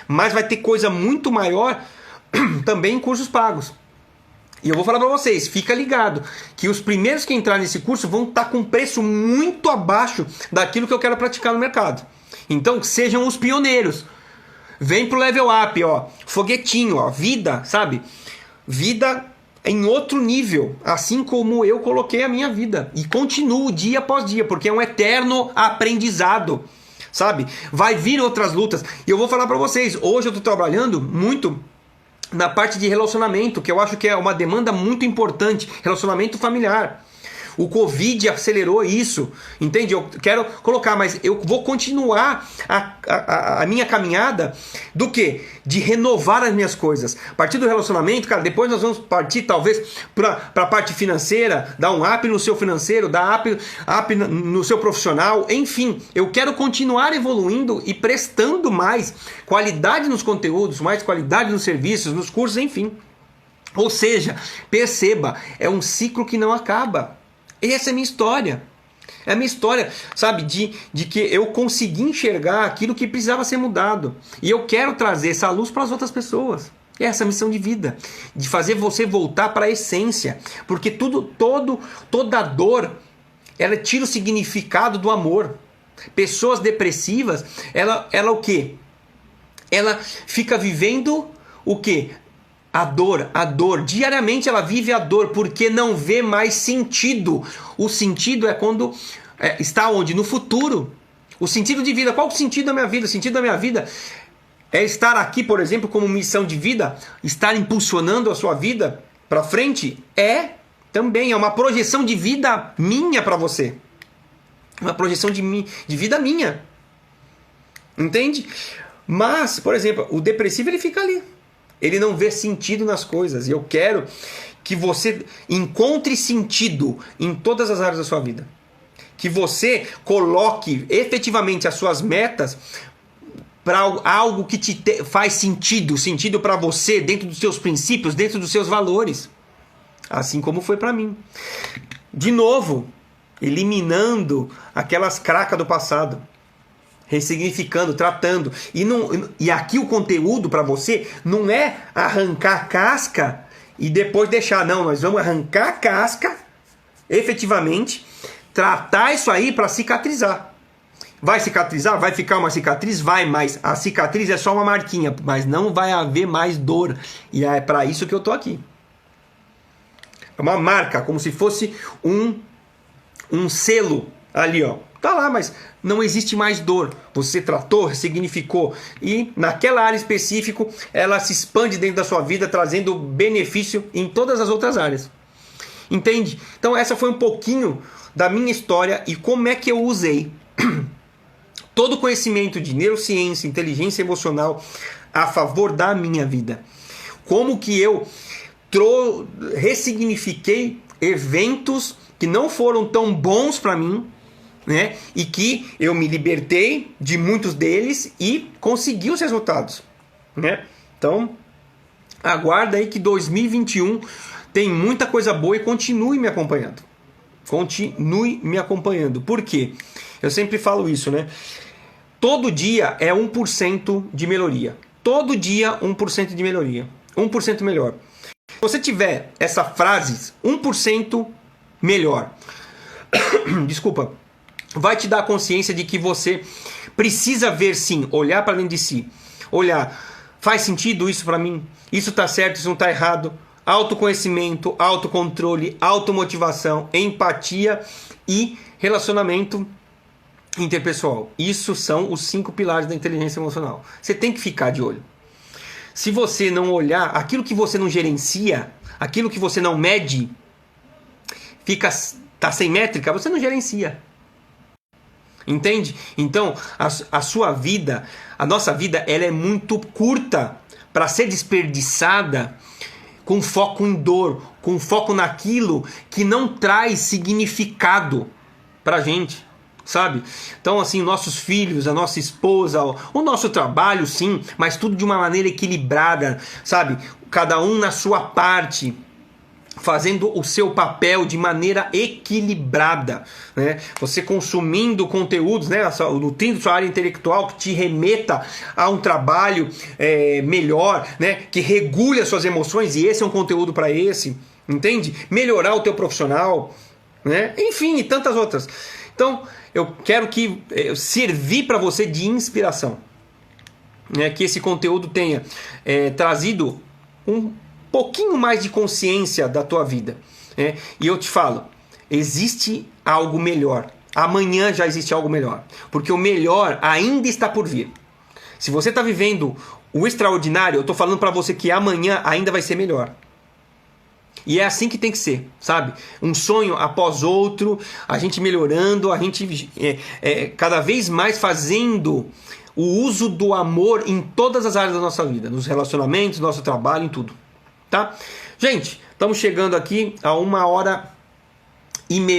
mas vai ter coisa muito maior também em cursos pagos. E eu vou falar para vocês, fica ligado, que os primeiros que entrarem nesse curso vão estar com preço muito abaixo daquilo que eu quero praticar no mercado. Então, sejam os pioneiros. Vem pro level up, ó, foguetinho, ó, vida, sabe? Vida em outro nível, assim como eu coloquei a minha vida. E continuo dia após dia, porque é um eterno aprendizado, sabe? Vai vir outras lutas. E eu vou falar para vocês, hoje eu estou trabalhando muito na parte de relacionamento, que eu acho que é uma demanda muito importante, relacionamento familiar. O Covid acelerou isso, entende? Eu quero colocar, mas eu vou continuar a minha caminhada do quê? De renovar as minhas coisas. A partir do relacionamento, cara, depois nós vamos partir talvez para a parte financeira, dar um up no seu financeiro, dar up no seu profissional, enfim. Eu quero continuar evoluindo e prestando mais qualidade nos conteúdos, mais qualidade nos serviços, nos cursos, enfim. Ou seja, perceba, é um ciclo que não acaba. Essa é a minha história. É a minha história, sabe, de que eu consegui enxergar aquilo que precisava ser mudado. E eu quero trazer essa luz para as outras pessoas. Essa é a missão de vida. De fazer você voltar para a essência. Porque toda dor, ela tira o significado do amor. Pessoas depressivas, ela o quê? Ela fica vivendo o quê? A dor. Diariamente ela vive a dor porque não vê mais sentido. O sentido é quando está onde? No futuro. O sentido de vida. Qual o sentido da minha vida? O sentido da minha vida é estar aqui, por exemplo, como missão de vida, estar impulsionando a sua vida para frente. Também é uma projeção de vida minha para você. Uma projeção de vida minha. Entende? Mas, por exemplo, o depressivo ele fica ali. Ele não vê sentido nas coisas. E eu quero que você encontre sentido em todas as áreas da sua vida. Que você coloque efetivamente as suas metas para algo que te faz sentido para você, dentro dos seus princípios, dentro dos seus valores. Assim como foi para mim. De novo, eliminando aquelas cracas do passado. Ressignificando, tratando. E aqui o conteúdo para você não é arrancar a casca e depois deixar. Não, nós vamos arrancar a casca, efetivamente, tratar isso aí para cicatrizar. Vai cicatrizar? Vai ficar uma cicatriz? Vai, mas a cicatriz é só uma marquinha, mas não vai haver mais dor. E é para isso que eu tô aqui. É uma marca, como se fosse um selo ali, ó. Tá lá, mas não existe mais dor. Você tratou, ressignificou. E naquela área específica, ela se expande dentro da sua vida, trazendo benefício em todas as outras áreas. Entende? Então essa foi um pouquinho da minha história e como é que eu usei todo o conhecimento de neurociência, inteligência emocional a favor da minha vida. Como que eu ressignifiquei eventos que não foram tão bons para mim, né? E que eu me libertei de muitos deles e consegui os resultados, né? Então, aguarda aí que 2021 tem muita coisa boa e continue me acompanhando. Continue me acompanhando. Por quê? Eu sempre falo isso, né? Todo dia é 1% de melhoria. Todo dia 1% de melhoria. 1% melhor. Se você tiver essa frase, 1% melhor. Desculpa. Vai te dar a consciência de que você precisa ver sim, olhar para dentro de si. Olhar, faz sentido isso para mim? Isso está certo, isso não está errado? Autoconhecimento, autocontrole, automotivação, empatia e relacionamento interpessoal. Isso são os 5 pilares da inteligência emocional. Você tem que ficar de olho. Se você não olhar, aquilo que você não gerencia, aquilo que você não mede, tá sem métrica, você não gerencia. Entende? Então, a sua vida, a nossa vida, ela é muito curta para ser desperdiçada com foco em dor, com foco naquilo que não traz significado pra gente, sabe? Então, assim, nossos filhos, a nossa esposa, o nosso trabalho, sim, mas tudo de uma maneira equilibrada, sabe? Cada um na sua parte, fazendo o seu papel de maneira equilibrada, né? Você consumindo conteúdos, né? Nutrindo sua área intelectual que te remeta a um trabalho melhor, né? Que regule as suas emoções, e esse é um conteúdo para esse, entende? Melhorar o teu profissional, né? Enfim, e tantas outras. Então, eu quero servir para você de inspiração, né? Que esse conteúdo tenha trazido um pouquinho mais de consciência da tua vida. Né? E eu te falo, existe algo melhor. Amanhã já existe algo melhor. Porque o melhor ainda está por vir. Se você está vivendo o extraordinário, eu estou falando para você que amanhã ainda vai ser melhor. E é assim que tem que ser, sabe? Um sonho após outro, a gente melhorando, a gente cada vez mais fazendo o uso do amor em todas as áreas da nossa vida, nos relacionamentos, no nosso trabalho, em tudo, tá? Gente, estamos chegando aqui a 1h30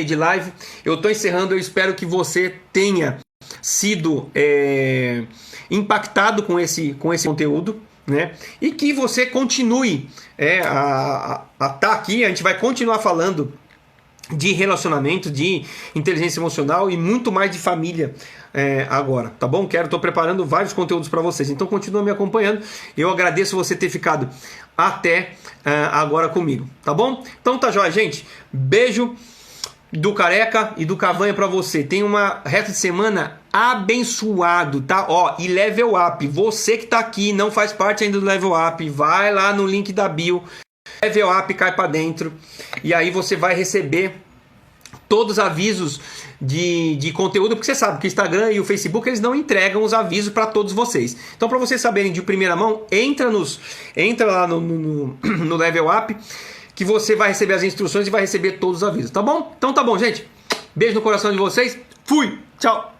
de live. Eu estou encerrando, eu espero que você tenha sido impactado com esse conteúdo, né? E que você continue a estar aqui. A gente vai continuar falando de relacionamento, de inteligência emocional e muito mais de família agora, tá bom? Estou preparando vários conteúdos para vocês, então continua me acompanhando. Eu agradeço você ter ficado até agora comigo, tá bom? Então tá jóia, gente. Beijo do Careca e do Cavanha pra você. Tem uma reta de semana abençoado, tá? Ó, e Level Up. Você que tá aqui, não faz parte ainda do Level Up, vai lá no link da bio. Level Up, cai pra dentro. E aí você vai receber todos os avisos de conteúdo, porque você sabe que o Instagram e o Facebook, eles não entregam os avisos para todos vocês. Então, para vocês saberem de primeira mão, entra lá no Level Up, que você vai receber as instruções e vai receber todos os avisos, tá bom? Então tá bom, gente. Beijo no coração de vocês. Fui! Tchau!